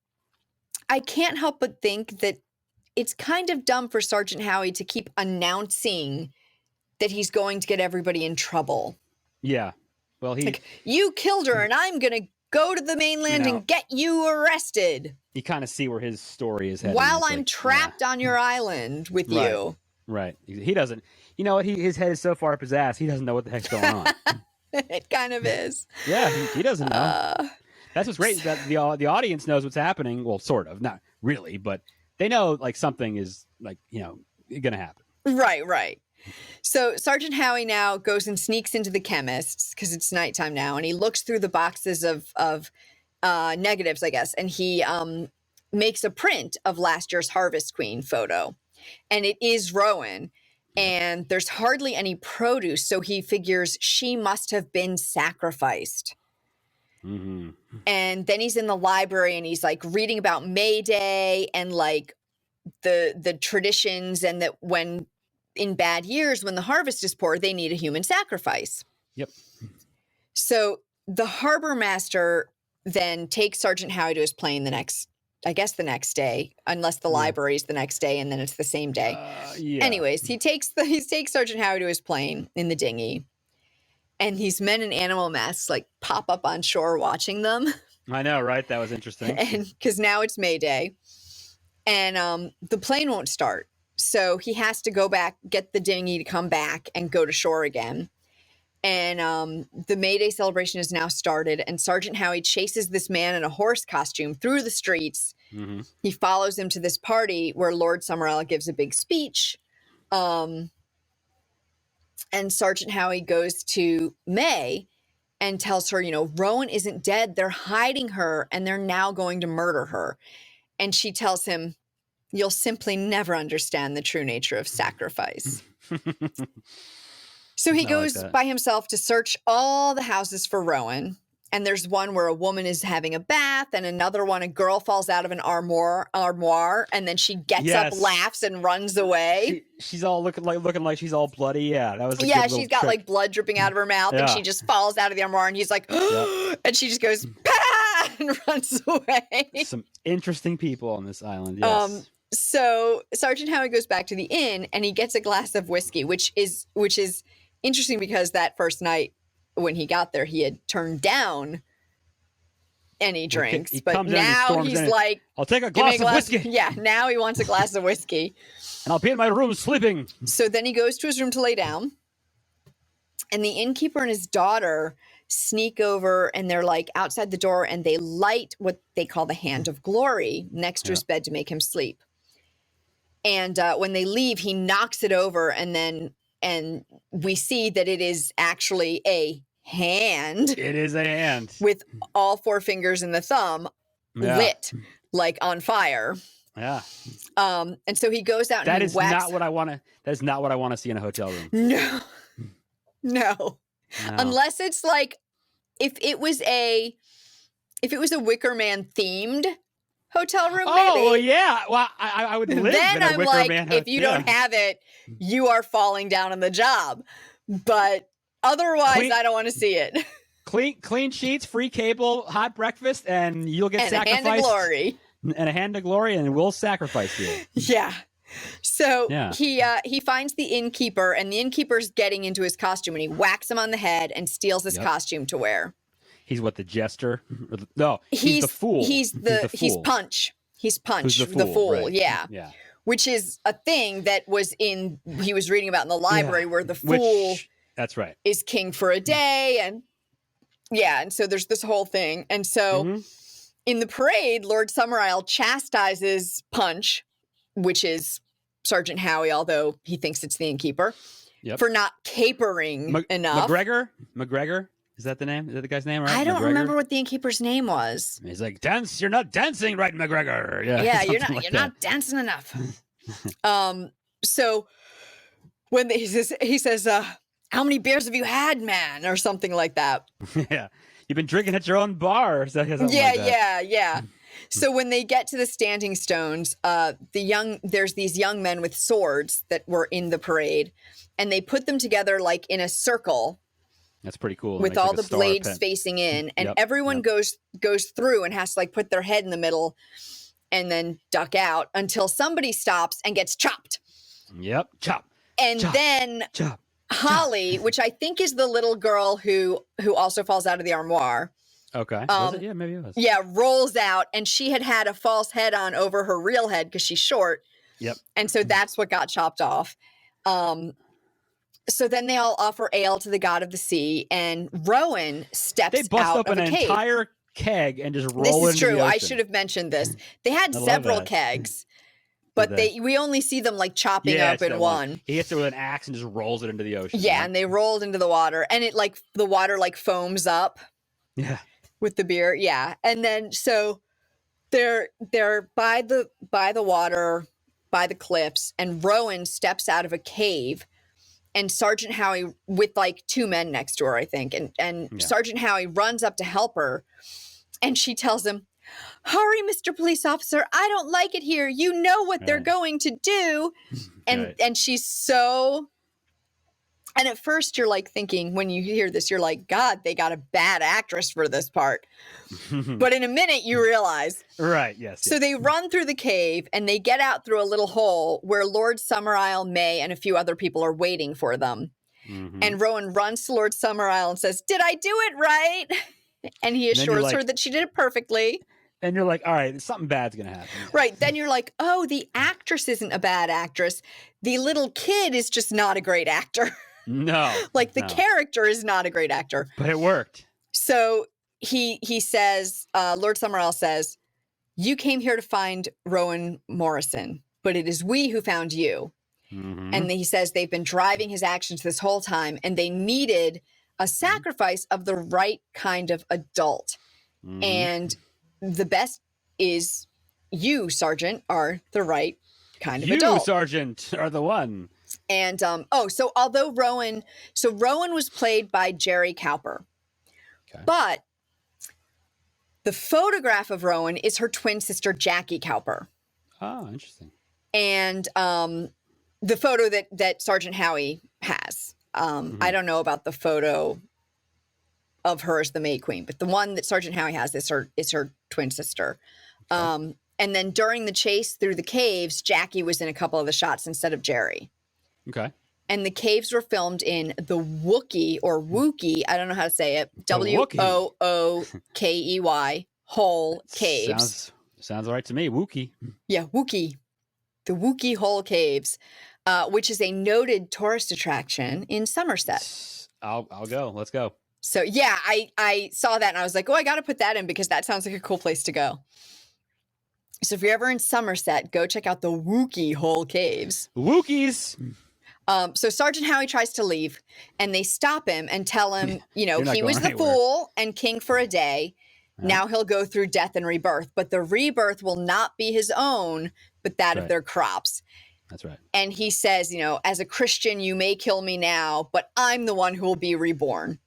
I can't help but think that it's kind of dumb for Sergeant Howie to keep announcing that he's going to get everybody in trouble. Yeah. Well, you killed her and I'm going to go to the mainland and get you arrested. You kind of see where his story is heading. While I'm trapped on your island with you. Right. He doesn't. You know what? His head is so far up his ass. He doesn't know what the heck's going on. It kind of is. Yeah, he doesn't know. That's what's great. That the audience knows what's happening. Well, sort of, not really, but they know like something is like going to happen. Right. So Sergeant Howie now goes and sneaks into the chemist's because it's nighttime now, and he looks through the boxes of negatives, I guess, and he makes a print of last year's Harvest Queen photo, and it is Rowan, and there's hardly any produce, so he figures she must have been sacrificed. Mm-hmm. And then he's in the library and he's like reading about May Day and like the traditions, and that when in bad years, when the harvest is poor, they need a human sacrifice. Yep. So the harbor master then takes Sergeant Howie to his plane the next day, unless the library's the next day, and then it's the same day. Anyways, he takes Sergeant Howie to his plane in the dinghy, and these men in animal masks like pop up on shore watching them. I know, right? That was interesting. And because now it's May Day, and the plane won't start. So he has to go back, get the dinghy to come back and go to shore again. And the May Day celebration is now started, and Sergeant Howie chases this man in a horse costume through the streets. Mm-hmm. He follows him to this party where Lord Summerisle gives a big speech. And Sergeant Howie goes to May and tells her, Rowan isn't dead. They're hiding her, and they're now going to murder her. And she tells him, you'll simply never understand the true nature of sacrifice. So he goes by himself to search all the houses for Rowan. And there's one where a woman is having a bath, and another one, a girl falls out of an armoire, and then she gets up, laughs, and runs away. She's all looking like she's all bloody. Yeah, that was a good she's got trick. Like blood dripping out of her mouth, and she just falls out of the armoire, and he's like, and she just goes, "Pah!" and runs away. Some interesting people on this island. Yes. So Sergeant Howie goes back to the inn, and he gets a glass of whiskey, which is interesting because that first night when he got there, he had turned down any drinks, but now he's like, I'll take a glass of whiskey. Yeah, now he wants a glass of whiskey. And I'll be in my room sleeping. So then he goes to his room to lay down, and the innkeeper and his daughter sneak over, and they're like outside the door, and they light what they call the hand of glory next to his bed to make him sleep. And when they leave, he knocks it over, and we see that it is actually a hand. It is a hand with all four fingers and the thumb lit like on fire. Yeah. And so he goes out and That is not what I want to see in a hotel room. No. Unless it's like if it was a Wicker Man themed hotel room, maybe. Oh, well, yeah. Well, I would live then in a I'm Wicker like, Man. If you don't have it, you are falling down on the job. But otherwise, I don't want to see it. Clean sheets, free cable, hot breakfast, and you'll get sacrificed. And a hand of glory. And a hand of glory, and we'll sacrifice you. Yeah. So he finds the innkeeper, and the innkeeper's getting into his costume, and he whacks him on the head and steals his costume to wear. He's what, the jester? No, he's the fool. He's Punch. He's Punch, the fool. Right. Yeah. Which is a thing that he was reading about in the library, where the fool that's right. is king for a day. And so there's this whole thing. And so in the parade, Lord Summerisle chastises Punch, which is Sergeant Howie, although he thinks it's the innkeeper, for not capering enough. McGregor? Is that the name? Is that the guy's name? Right? I don't remember what the innkeeper's name was. He's like, dance. You're not dancing right, McGregor. Yeah, you're not dancing enough. So when he says, how many beers have you had, man? Or something like that. Yeah. You've been drinking at your own bar. Yeah. So when they get to the standing stones, there's these young men with swords that were in the parade, and they put them together like in a circle. That's pretty cool. With all the blades facing in, and everyone goes through and has to like put their head in the middle and then duck out until somebody stops and gets chopped. Yep. Chop. And then Holly, which I think is the little girl who also falls out of the armoire. Okay. Was it? Yeah, maybe it was. Yeah, rolls out, and she had a false head on over her real head because she's short. Yep. And so that's what got chopped off. So then they all offer ale to the god of the sea, and Rowan steps They bust out open of a an cave. entire keg and just roll This it is into true. the ocean. I should have mentioned this. They had I love several that. kegs, but we only see them like chopping Yeah, up it's in that one. He hits it with an axe and just rolls it into the ocean. Yeah, and they rolled into the water, and it like the water like foams up. Yeah. With the beer, yeah. And then so they're by the water, by the cliffs, and Rowan steps out of a cave, and Sergeant Howie with like two men next to her, I think, and Sergeant Howie runs up to help her, and she tells him, "Hurry, Mr. Police Officer, I don't like it here. You know what they're going to do." And she's so. And at first you're like thinking, when you hear this, you're like, God, they got a bad actress for this part. But in a minute you realize. Right, yes. So they run through the cave and they get out through a little hole where Lord Summerisle, May, and a few other people are waiting for them. And Rowan runs to Lord Summerisle and says, "Did I do it right?" And he assures her that she did it perfectly. And you're like, all right, something bad's going to happen. Right. Then you're like, oh, the actress isn't a bad actress. The little kid is just not a great actor. No. Like the character is not a great actor. But it worked. So he says, Lord Summerisle says, "You came here to find Rowan Morrison, but it is we who found you." And he says they've been driving his actions this whole time, and they needed a sacrifice of the right kind of adult. And the best is you, Sergeant, are the right kind of adult. You, Sergeant, are the one. And, so although Rowan was played by Jerry Cowper, but the photograph of Rowan is her twin sister, Jackie Cowper. Oh, interesting. And, the photo that Sergeant Howie has, I don't know about the photo of her as the May Queen, but the one that Sergeant Howie has is her twin sister. Okay. And then during the chase through the caves, Jackie was in a couple of the shots instead of Jerry. Okay. And the caves were filmed in the Wookie, I don't know how to say it, Wookey, Hole Caves. Sounds all right to me, Wookie. Yeah, Wookie. The Wookie Hole Caves, which is a noted tourist attraction in Somerset. I'll go. Let's go. So, yeah, I saw that and I was like, oh, I got to put that in because that sounds like a cool place to go. So if you're ever in Somerset, go check out the Wookie Hole Caves. Wookies! So Sergeant Howie tries to leave, and they stop him and tell him, he was the fool and king for a day. Yeah. Now he'll go through death and rebirth, but the rebirth will not be his own, but that of their crops. That's right. And he says, as a Christian, you may kill me now, but I'm the one who will be reborn.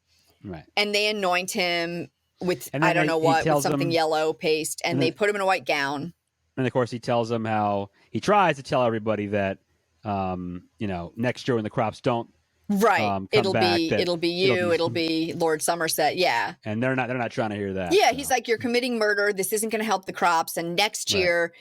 Right. And they anoint him with, with something yellow paste, and they put him in a white gown. And of course, he tells them how he tries to tell everybody that, next year when the crops don't, it'll be Lord Somerset, yeah. And they're not trying to hear that. Yeah, so. He's like, you're committing murder. This isn't going to help the crops, and next year,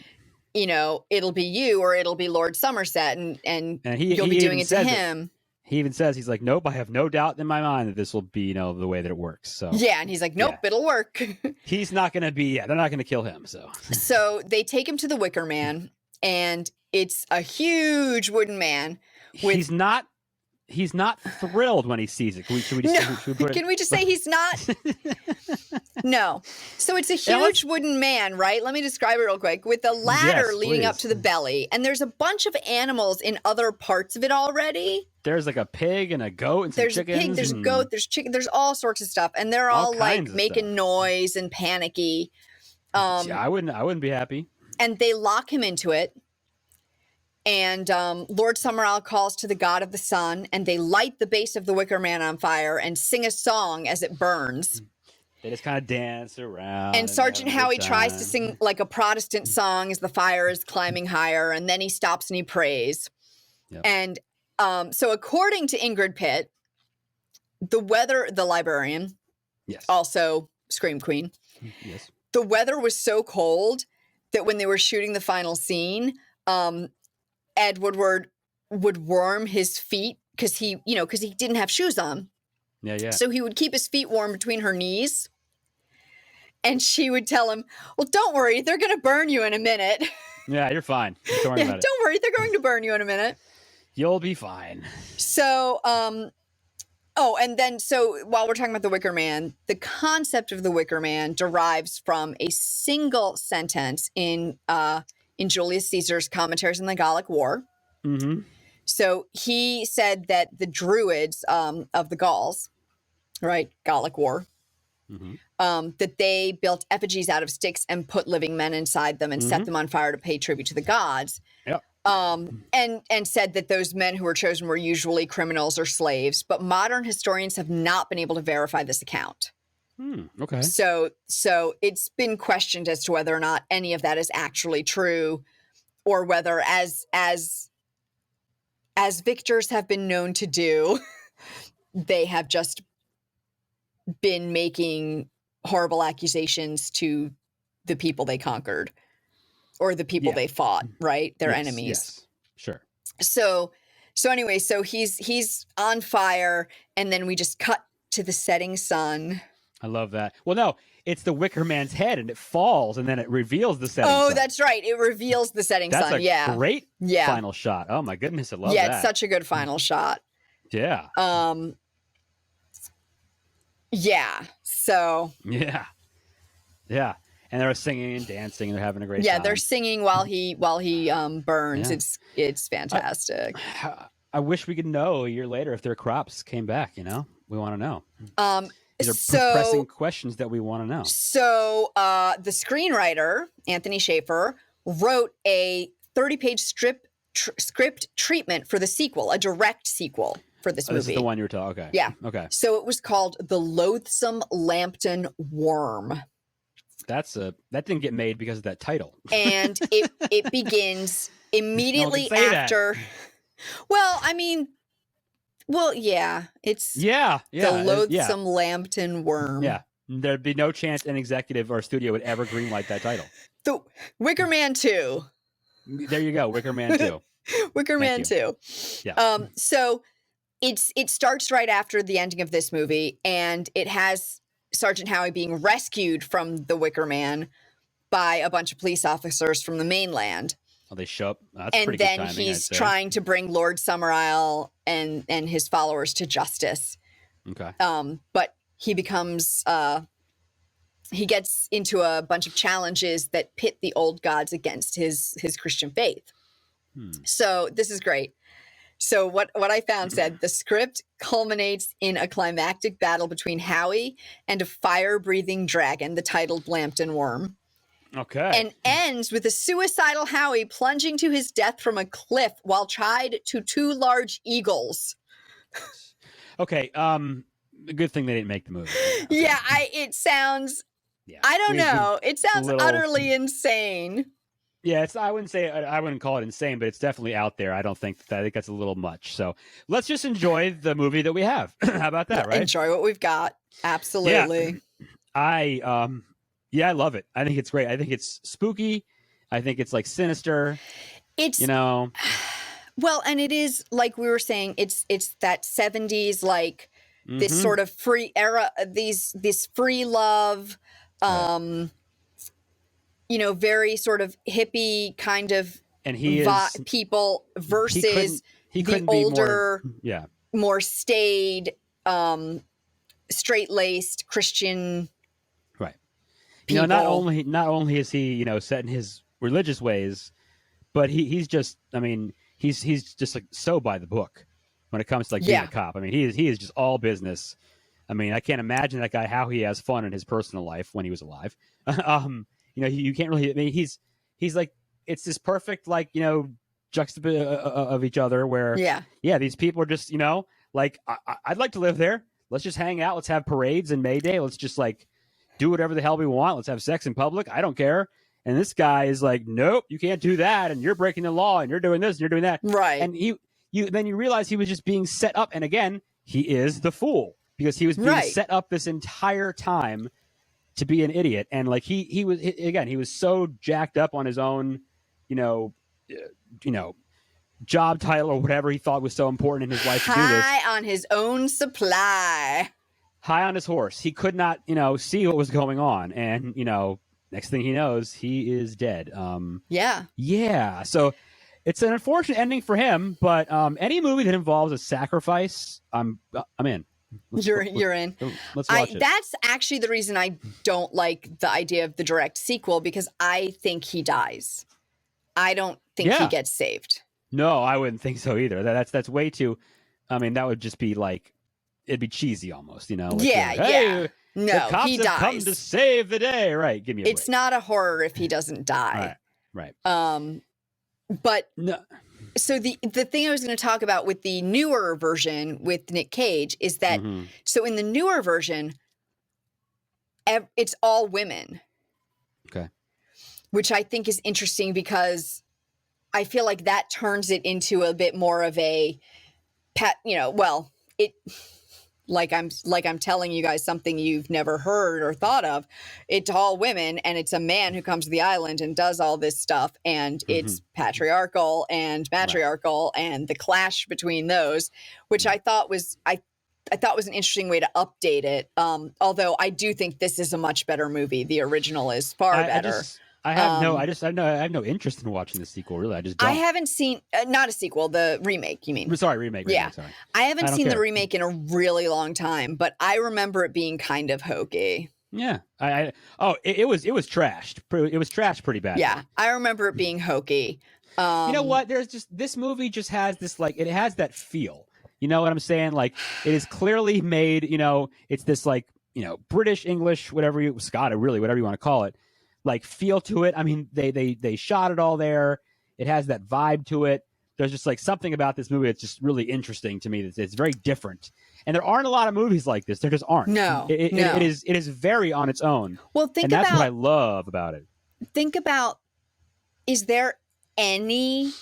it'll be you or it'll be Lord Somerset, and you'll be doing it to him. He even says, he's like, nope, I have no doubt in my mind that this will be, the way that it works. So yeah, and he's like, nope, it'll work. He's not going to be, they're not going to kill him. So they take him to the Wicker Man, and it's a huge wooden man. He's not thrilled when he sees it. Can we just say he's not? No. So it's a huge wooden man, right? Let me describe it real quick. With a ladder leading up to the belly. And there's a bunch of animals in other parts of it already. There's like a pig and a goat and some chickens. There's a pig, there's a goat, there's chicken, there's all sorts of stuff. And they're all like making noise and panicky. I wouldn't be happy. And they lock him into it. And Lord Summerisle calls to the god of the sun, and they light the base of the Wicker Man on fire and sing a song as it burns. They just kind of dance around. And Sergeant Howie tries to sing like a Protestant song as the fire is climbing higher, and then he stops and he prays. Yep. And so according to Ingrid Pitt, the librarian, yes, also Scream Queen, yes, the weather was so cold that when they were shooting the final scene, Ed Woodward would warm his feet because he didn't have shoes on. Yeah. So he would keep his feet warm between her knees. And she would tell him, well, don't worry, they're going to burn you in a minute. Yeah, you're fine. Don't worry about it. Don't worry, they're going to burn you in a minute. You'll be fine. So, and then so while we're talking about the Wicker Man, the concept of the Wicker Man derives from a single sentence in Julius Caesar's Commentaries on the Gallic War. Mm-hmm. So he said that the Druids of the Gauls, right, Gallic War, that they built effigies out of sticks and put living men inside them and set them on fire to pay tribute to the gods. Yep. And said that those men who were chosen were usually criminals or slaves, but modern historians have not been able to verify this account. Okay. So it's been questioned as to whether or not any of that is actually true, or whether, as victors have been known to do, they have just been making horrible accusations to the people they conquered or the people they fought, right? Their enemies. Yes, sure. So anyway, so he's on fire, and then we just cut to the setting sun. I love that. Well, no, it's the Wicker Man's head, and it falls, and then it reveals the setting sun. Oh, that's right. It reveals the setting sun. That's a great final shot. Oh my goodness, I love that. Yeah, it's such a good final shot. Yeah. Yeah. So. Yeah. Yeah. And they're singing and dancing, and they're having a great time. Yeah, they're singing while he burns. Yeah. It's fantastic. I wish we could know a year later if their crops came back. You know, we want to know. These are pressing questions that we want to know. So the screenwriter Anthony Shaffer wrote a 30-page script treatment for the sequel, a direct sequel for this movie. This is the one you were talking. Okay. Yeah. Okay. So it was called The Loathsome Lambton Worm. That didn't get made because of that title. And it begins immediately after. Well, I mean, yeah, it's the Loathsome Lambton Worm. Yeah, there'd be no chance an executive or studio would ever greenlight that title. The Wicker Man 2. There you go, Wicker Man 2. Wicker Man 2. Yeah. So it starts right after the ending of this movie, and it has Sergeant Howie being rescued from the Wicker Man by a bunch of police officers from the mainland. Oh, they show up. That's and pretty then good timing, he's trying to bring Lord Summerisle and his followers to justice. Okay. But he becomes he gets into a bunch of challenges that pit the old gods against his Christian faith. So this is great. So what I found said the script culminates in a climactic battle between Howie and a fire-breathing dragon, the titled Lambton Worm. Okay. And ends with a suicidal Howie plunging to his death from a cliff while tied to 2 large eagles. Okay. Good thing they didn't make the movie. Okay. Yeah, it sounds. Yeah. I don't know. It sounds utterly insane. Yeah, I wouldn't call it insane, but it's definitely out there. I think that's a little much. So let's just enjoy the movie that we have. How about that, right? Enjoy what we've got. Absolutely. Yeah. I love it. I think it's great. I think it's spooky. I think it's like sinister. It's well, and it is like we were saying. It's that 70s like this sort of free era. This free love. Very sort of hippie kind of people versus the older, more staid, straight-laced Christian. Right. People. Not only is he set in his religious ways, but he's just he's just like so by the book when it comes to like being a cop. I mean he is just all business. I mean I can't imagine that guy how he has fun in his personal life when he was alive. You can't really. I mean, he's like it's this perfect juxtaposition of each other. Where these people are just like I'd like to live there. Let's just hang out. Let's have parades and May Day. Let's just like do whatever the hell we want. Let's have sex in public. I don't care. And this guy is like, nope, you can't do that. And you're breaking the law. And you're doing this. And you're doing that. Right. And then you realize he was just being set up. And again, he is the fool because he was being set up this entire time to be an idiot. And like he was so jacked up on his own, job title or whatever he thought was so important in his life to do this. High on his own supply. High on his horse. He could not, see what was going on. And, next thing he knows, he is dead. Yeah. So It's an unfortunate ending for him, but any movie that involves a sacrifice, I'm in. You're in. Let's watch it. That's actually the reason I don't like the idea of the direct sequel, because I think he dies. I don't think he gets saved. No, I wouldn't think so either. That's way too. I mean, that would just be like, it'd be cheesy almost, you know? Like, hey, no, the cops he have dies. come to save the day. Right. Give me a break. It's not a horror if he doesn't die. Right. But no. So the thing I was going to talk about with the newer version with Nick Cage is that, so in the newer version, it's all women. Okay. Which I think is interesting because I feel like that turns it into a bit more of a like I'm telling you guys something you've never heard or thought of. It's all women, and it's a man who comes to the island and does all this stuff, and it's patriarchal and matriarchal, and the clash between those, which I thought was I thought was an interesting way to update it. Although I do think this is a much better movie. The original is far better. I have no interest in watching the sequel. Really, I just don't. I haven't seen not a sequel, the remake. You mean? Sorry, remake. Yeah, sorry. I haven't seen the remake in a really long time, but I remember it being kind of hokey. Yeah, it was trashed. It was trashed pretty bad. Yeah, I remember it being hokey. You know what? There's just this movie just has this it has that feel. You know what I'm saying? Like, it is clearly made. You know, it's this British, English, whatever you want to call it. Like, feel to it. I mean, they shot it all there. It has that vibe to it. There's just like something about this movie that's just really interesting to me. It's very different, and there aren't a lot of movies like this. There just aren't. No, it is very on its own. Well, that's what I love about it. Think about: is there any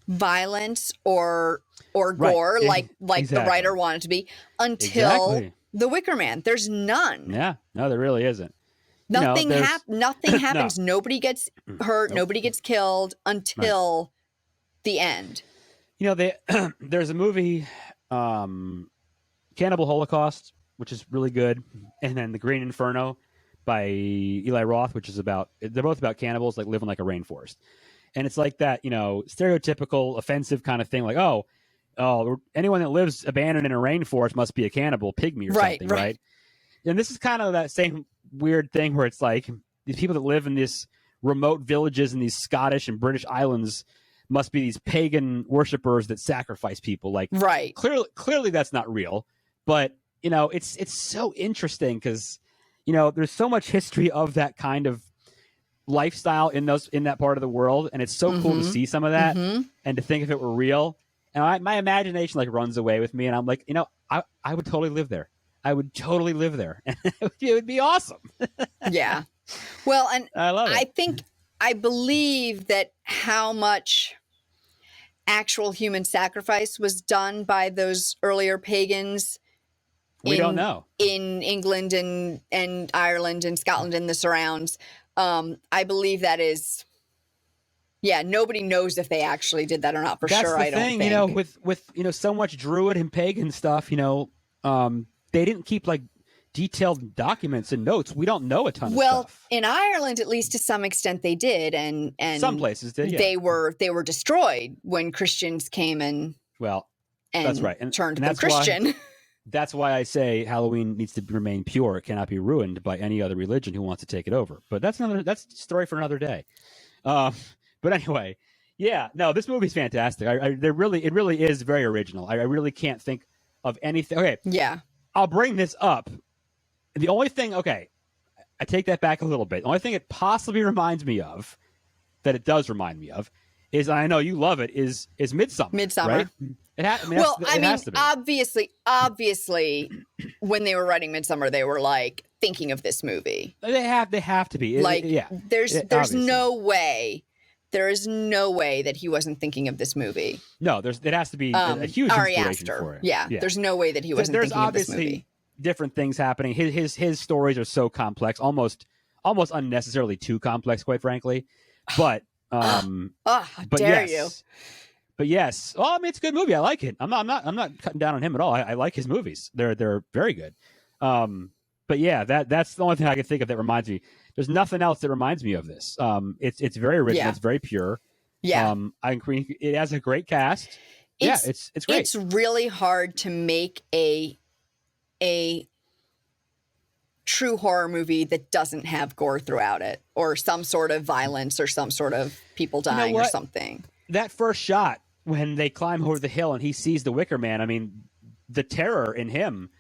violence or gore like the writer wanted to be until the Wicker Man? There's none. Yeah, no, there really isn't. Nothing happens. No. Nobody gets hurt. Nope. Nobody gets killed until the end. You know, there's a movie, Cannibal Holocaust, which is really good, and then The Green Inferno by Eli Roth, which is they're both about cannibals like living like a rainforest, and it's like that, stereotypical offensive kind of thing, like oh, anyone that lives abandoned in a rainforest must be a cannibal, pygmy or something, right? And this is kind of that same weird thing where it's like these people that live in these remote villages in these Scottish and British islands must be these pagan worshipers that sacrifice people. Like, clearly that's not real, but it's so interesting because there's so much history of that kind of lifestyle in that part of the world, and it's so cool to see some of that and to think if it were real. And my imagination like runs away with me, and I'm like, I would totally live there. I would totally live there. It would be awesome. Yeah. Well, and I love it. I believe that how much actual human sacrifice was done by those earlier pagans. We don't know. In England and Ireland and Scotland and the surrounds. I believe that is. Yeah, nobody knows if they actually did that or not. That's sure, I don't think. That's the thing, with so much Druid and pagan stuff, they didn't keep like detailed documents and notes. We don't know a ton of stuff. Well, in Ireland, at least to some extent, they did, and some places did. Yeah. They were destroyed when Christians came and that's right, and turned them Christian. That's why I say Halloween needs to remain pure. It cannot be ruined by any other religion who wants to take it over. But that's a story for another day. But anyway, yeah, no, this movie's fantastic. It really is very original. I really can't think of anything. Okay, yeah. I'll bring this up. The only thing, I take that back a little bit. The only thing it possibly reminds me of, that it does remind me of, is, and I know you love it, is Midsommar. Midsommar. Right? Obviously, when they were writing Midsommar, they were like thinking of this movie. They have to be. There's no way. There is no way that he wasn't thinking of this movie. No, it has to be a huge inspiration for it. Yeah, there's no way that he wasn't thinking of this movie. There's obviously different things happening. His stories are so complex, almost unnecessarily too complex, quite frankly. But dare you? But yes, I mean, it's a good movie. I like it. I'm not cutting down on him at all. I like his movies. They're very good. But yeah, that's the only thing I can think of that reminds me. There's nothing else that reminds me of this. It's very original. Yeah. It's very pure. Yeah. I agree. It has a great cast. It's great. It's really hard to make a true horror movie that doesn't have gore throughout it, or some sort of violence, or some sort of people dying or something. That first shot when they climb over the hill and he sees the Wicker Man, I mean, the terror in him.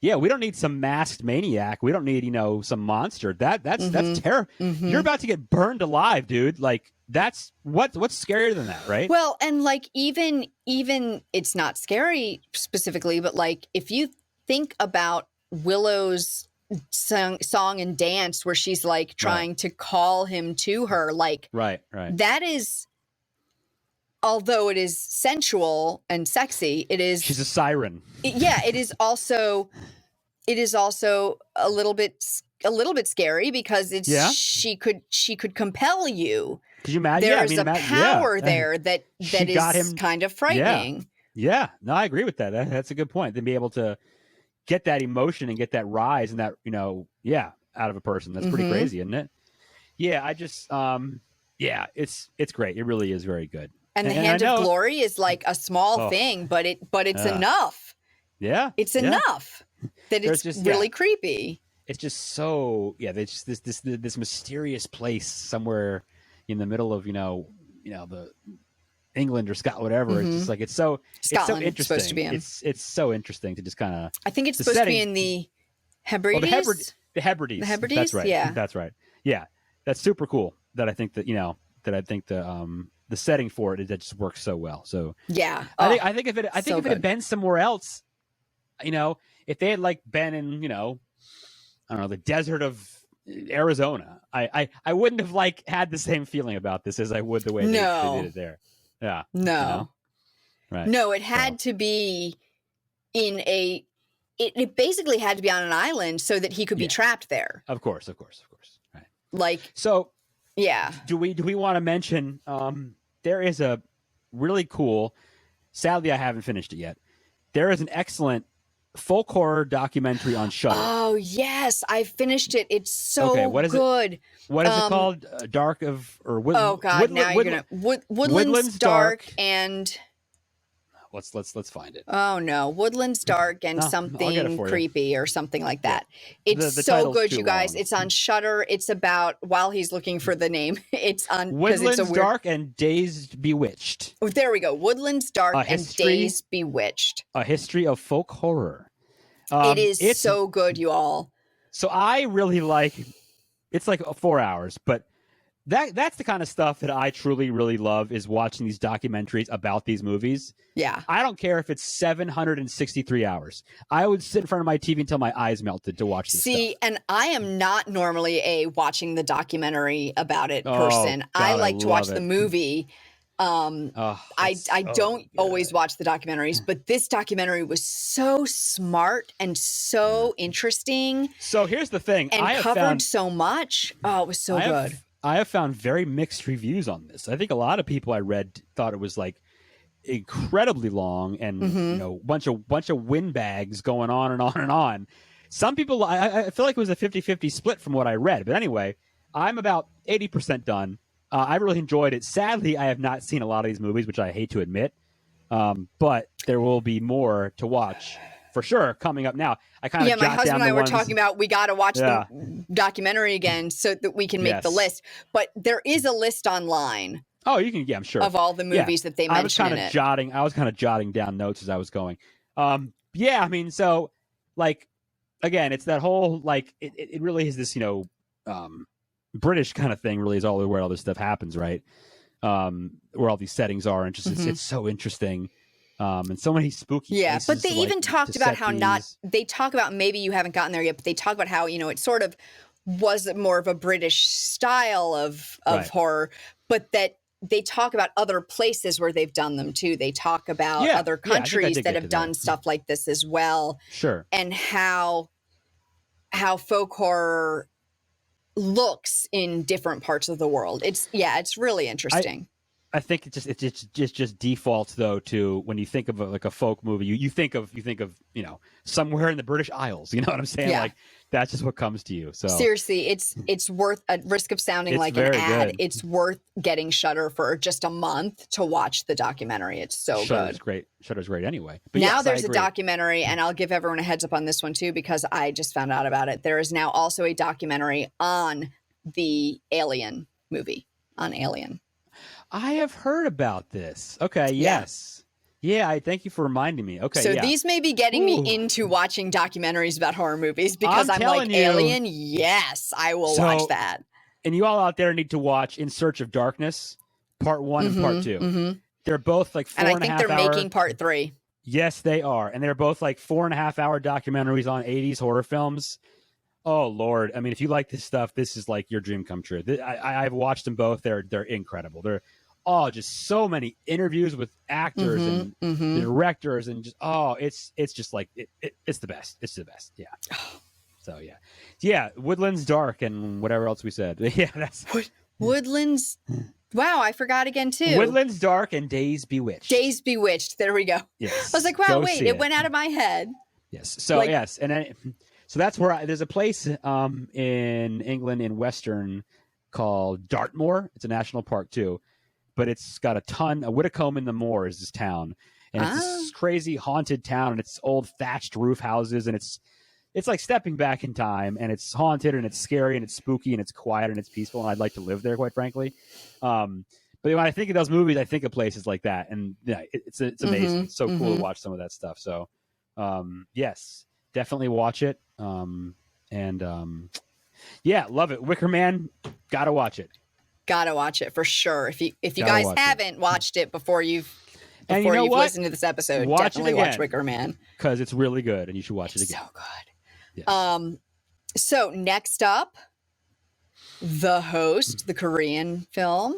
Yeah, we don't need some masked maniac. We don't need, some monster. That's terror. Mm-hmm. You're about to get burned alive, dude. Like, that's what's scarier than that, right? Well, and like even it's not scary specifically, but like if you think about Willow's song and dance where she's like trying to call him to her, like right. That is, although it is sensual and sexy, she's a siren. It is also a little bit scary because she could compel you. Could you imagine? There's a power there that is kind of frightening. Yeah. No, I agree with that. That's a good point. To be able to get that emotion and get that rise and that, out of a person. That's pretty crazy, isn't it? Yeah, I just, it's great. It really is very good. And the hand of glory is like a small thing, but it's enough. Yeah. It's enough that it's just really creepy. It's just so, there's just this mysterious place somewhere in the middle of, the England or Scotland, whatever. It's just like, it's so interesting. It's supposed to be in. It's so interesting to just kind of, I think it's supposed to be in the Hebrides. The Hebrides. The Hebrides. That's right. Yeah. That's right. Yeah. That's super cool. That I think that, the setting for it just works so well. So yeah, I think if it had been somewhere else, if they had like been in, I don't know, the desert of Arizona, I wouldn't have like had the same feeling about this as I would the way they did it there. Yeah. No. Right. No, it had to be in it basically had to be on an island so that he could be trapped there. Of course. Right. Like, so yeah. Do we want to mention there is a really cool, sadly I haven't finished it yet. There is an excellent folk horror documentary on Shudder. Oh yes, I finished it. It's so good. What is it called? Dark of or oh god, now you're gonna Woodlands Dark and let's find it. Oh no, Woodlands Dark and something creepy or something like that. Yeah. It's so good, you guys. Long. It's on Shudder. It's about while he's looking for the name. It's on Woodlands Dark and Dazed Bewitched. Oh, there we go. Woodlands Dark and Dazed Bewitched. A history of folk horror. It is so good, you all. So I really like. It's like 4 hours, but that's the kind of stuff that I truly, really love is watching these documentaries about these movies. Yeah. I don't care if it's 763 hours. I would sit in front of my TV until my eyes melted to watch this stuff. And I am not normally a watching the documentary about it person. God, I like to watch the movie. I don't always watch the documentaries, but this documentary was so smart and so interesting. So here's the thing. And covered so much. Oh, it was so good. I have found very mixed reviews on this. I think a lot of people I read thought it was like incredibly long and bunch of windbags going on and on and on. Some people, I feel like it was a 50-50 split from what I read. But anyway, I'm about 80% done. I really enjoyed it. Sadly, I have not seen a lot of these movies, which I hate to admit. But there will be more to watch for sure coming up now. I kind of my husband and I were talking about we got to watch the documentary again so that we can make the list. But there is a list online. Oh, you can, I'm sure, of all the movies that they mentioned in it. I was kind of jotting down notes as I was going. I mean, so like again, it's that whole like it really is this British kind of thing. Really is all where all this stuff happens, right? Where all these settings are, and just it's so interesting. And so many spooky places. But they even talked about how they talk about, maybe you haven't gotten there yet, but they talk about how, it sort of was more of a British style of horror, but that they talk about other places where they've done them too. They talk about other countries that have done stuff like this as well. Sure. And how folk horror looks in different parts of the world. It's really interesting. I think it just defaults though to when you think of a folk movie, you think of somewhere in the British Isles. You know what I'm saying? Yeah. Like that's just what comes to you. So seriously, it's worth, at risk of sounding It's like an very ad. good. It's worth getting Shudder for just a month to watch the documentary. It's so Shudder's good. great. Shudder's great anyway. But Now yes, there's I a agree. documentary, and I'll give everyone a heads up on this one too because I just found out about it. There is now also a documentary on the Alien movie, on Alien. I have heard about this. Okay, yes. Yeah, I thank you for reminding me. Okay, so yeah. these may be getting me into watching documentaries about horror movies because I'm like, Alien, yes, I will watch that. And you all out there need to watch In Search of Darkness, Part 1 and Part 2. They're both like 4.5 hour. And I think they're making Part 3. Yes, they are. And they're both like 4.5 hour documentaries on 80s horror films. Oh, Lord. I mean, if you like this stuff, this is like your dream come true. I've watched them both. They're incredible. They're just so many interviews with actors and the directors and just, it's just like, it's the best. It's the best. Yeah. So, yeah. Yeah. Woodlands Dark and whatever else we said. Yeah. That's Woodlands. Wow. I forgot again too. Woodlands Dark and Days Bewitched. Days Bewitched. There we go. Yes. I was like, wow, wait, it went out of my head. Yes. So, yes. And then, so that's where there's a place in England in Western called Dartmoor. It's a national park too, but it's got a ton. Whitcomb in the Moor is this town, and it's this crazy haunted town, and it's old thatched roof houses, and it's like stepping back in time, and it's haunted, and it's scary, and it's spooky, and it's quiet, and it's peaceful, and I'd like to live there, quite frankly. But when I think of those movies, I think of places like that, and yeah, it's amazing. It's so cool to watch some of that stuff. So, yes, definitely watch it. Yeah, love it. Wicker Man, gotta watch it. Gotta watch it for sure. If you guys haven't watched it before you've listened to this episode, definitely watch Wicker Man because it's really good, and you should watch it again. So good. Yes. So next up, The Host, the Korean film.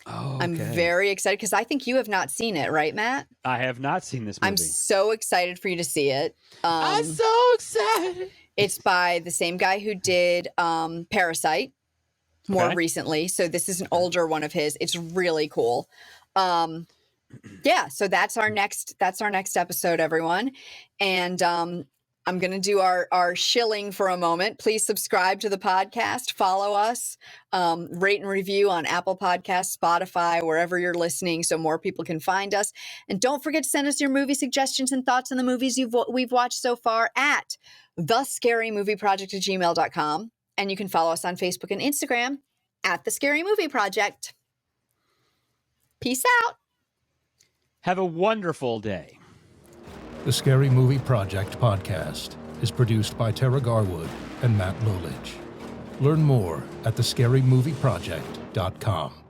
Oh, I'm very excited because I think you have not seen it, right, Matt? I have not seen this movie. I'm so excited for you to see it. I'm so excited. It's by the same guy who did Parasite more recently. So this is an older one of his. It's really cool. Yeah, so that's our next episode, everyone. And I'm going to do our shilling for a moment. Please subscribe to the podcast, follow us, rate and review on Apple Podcasts, Spotify, wherever you're listening so more people can find us. And don't forget to send us your movie suggestions and thoughts on the movies we've watched so far at thescarymovieproject@gmail.com. And you can follow us on Facebook and Instagram at The Scary Movie Project. Peace out. Have a wonderful day. The Scary Movie Project podcast is produced by Tara Garwood and Matt Lolich. Learn more at thescarymovieproject.com.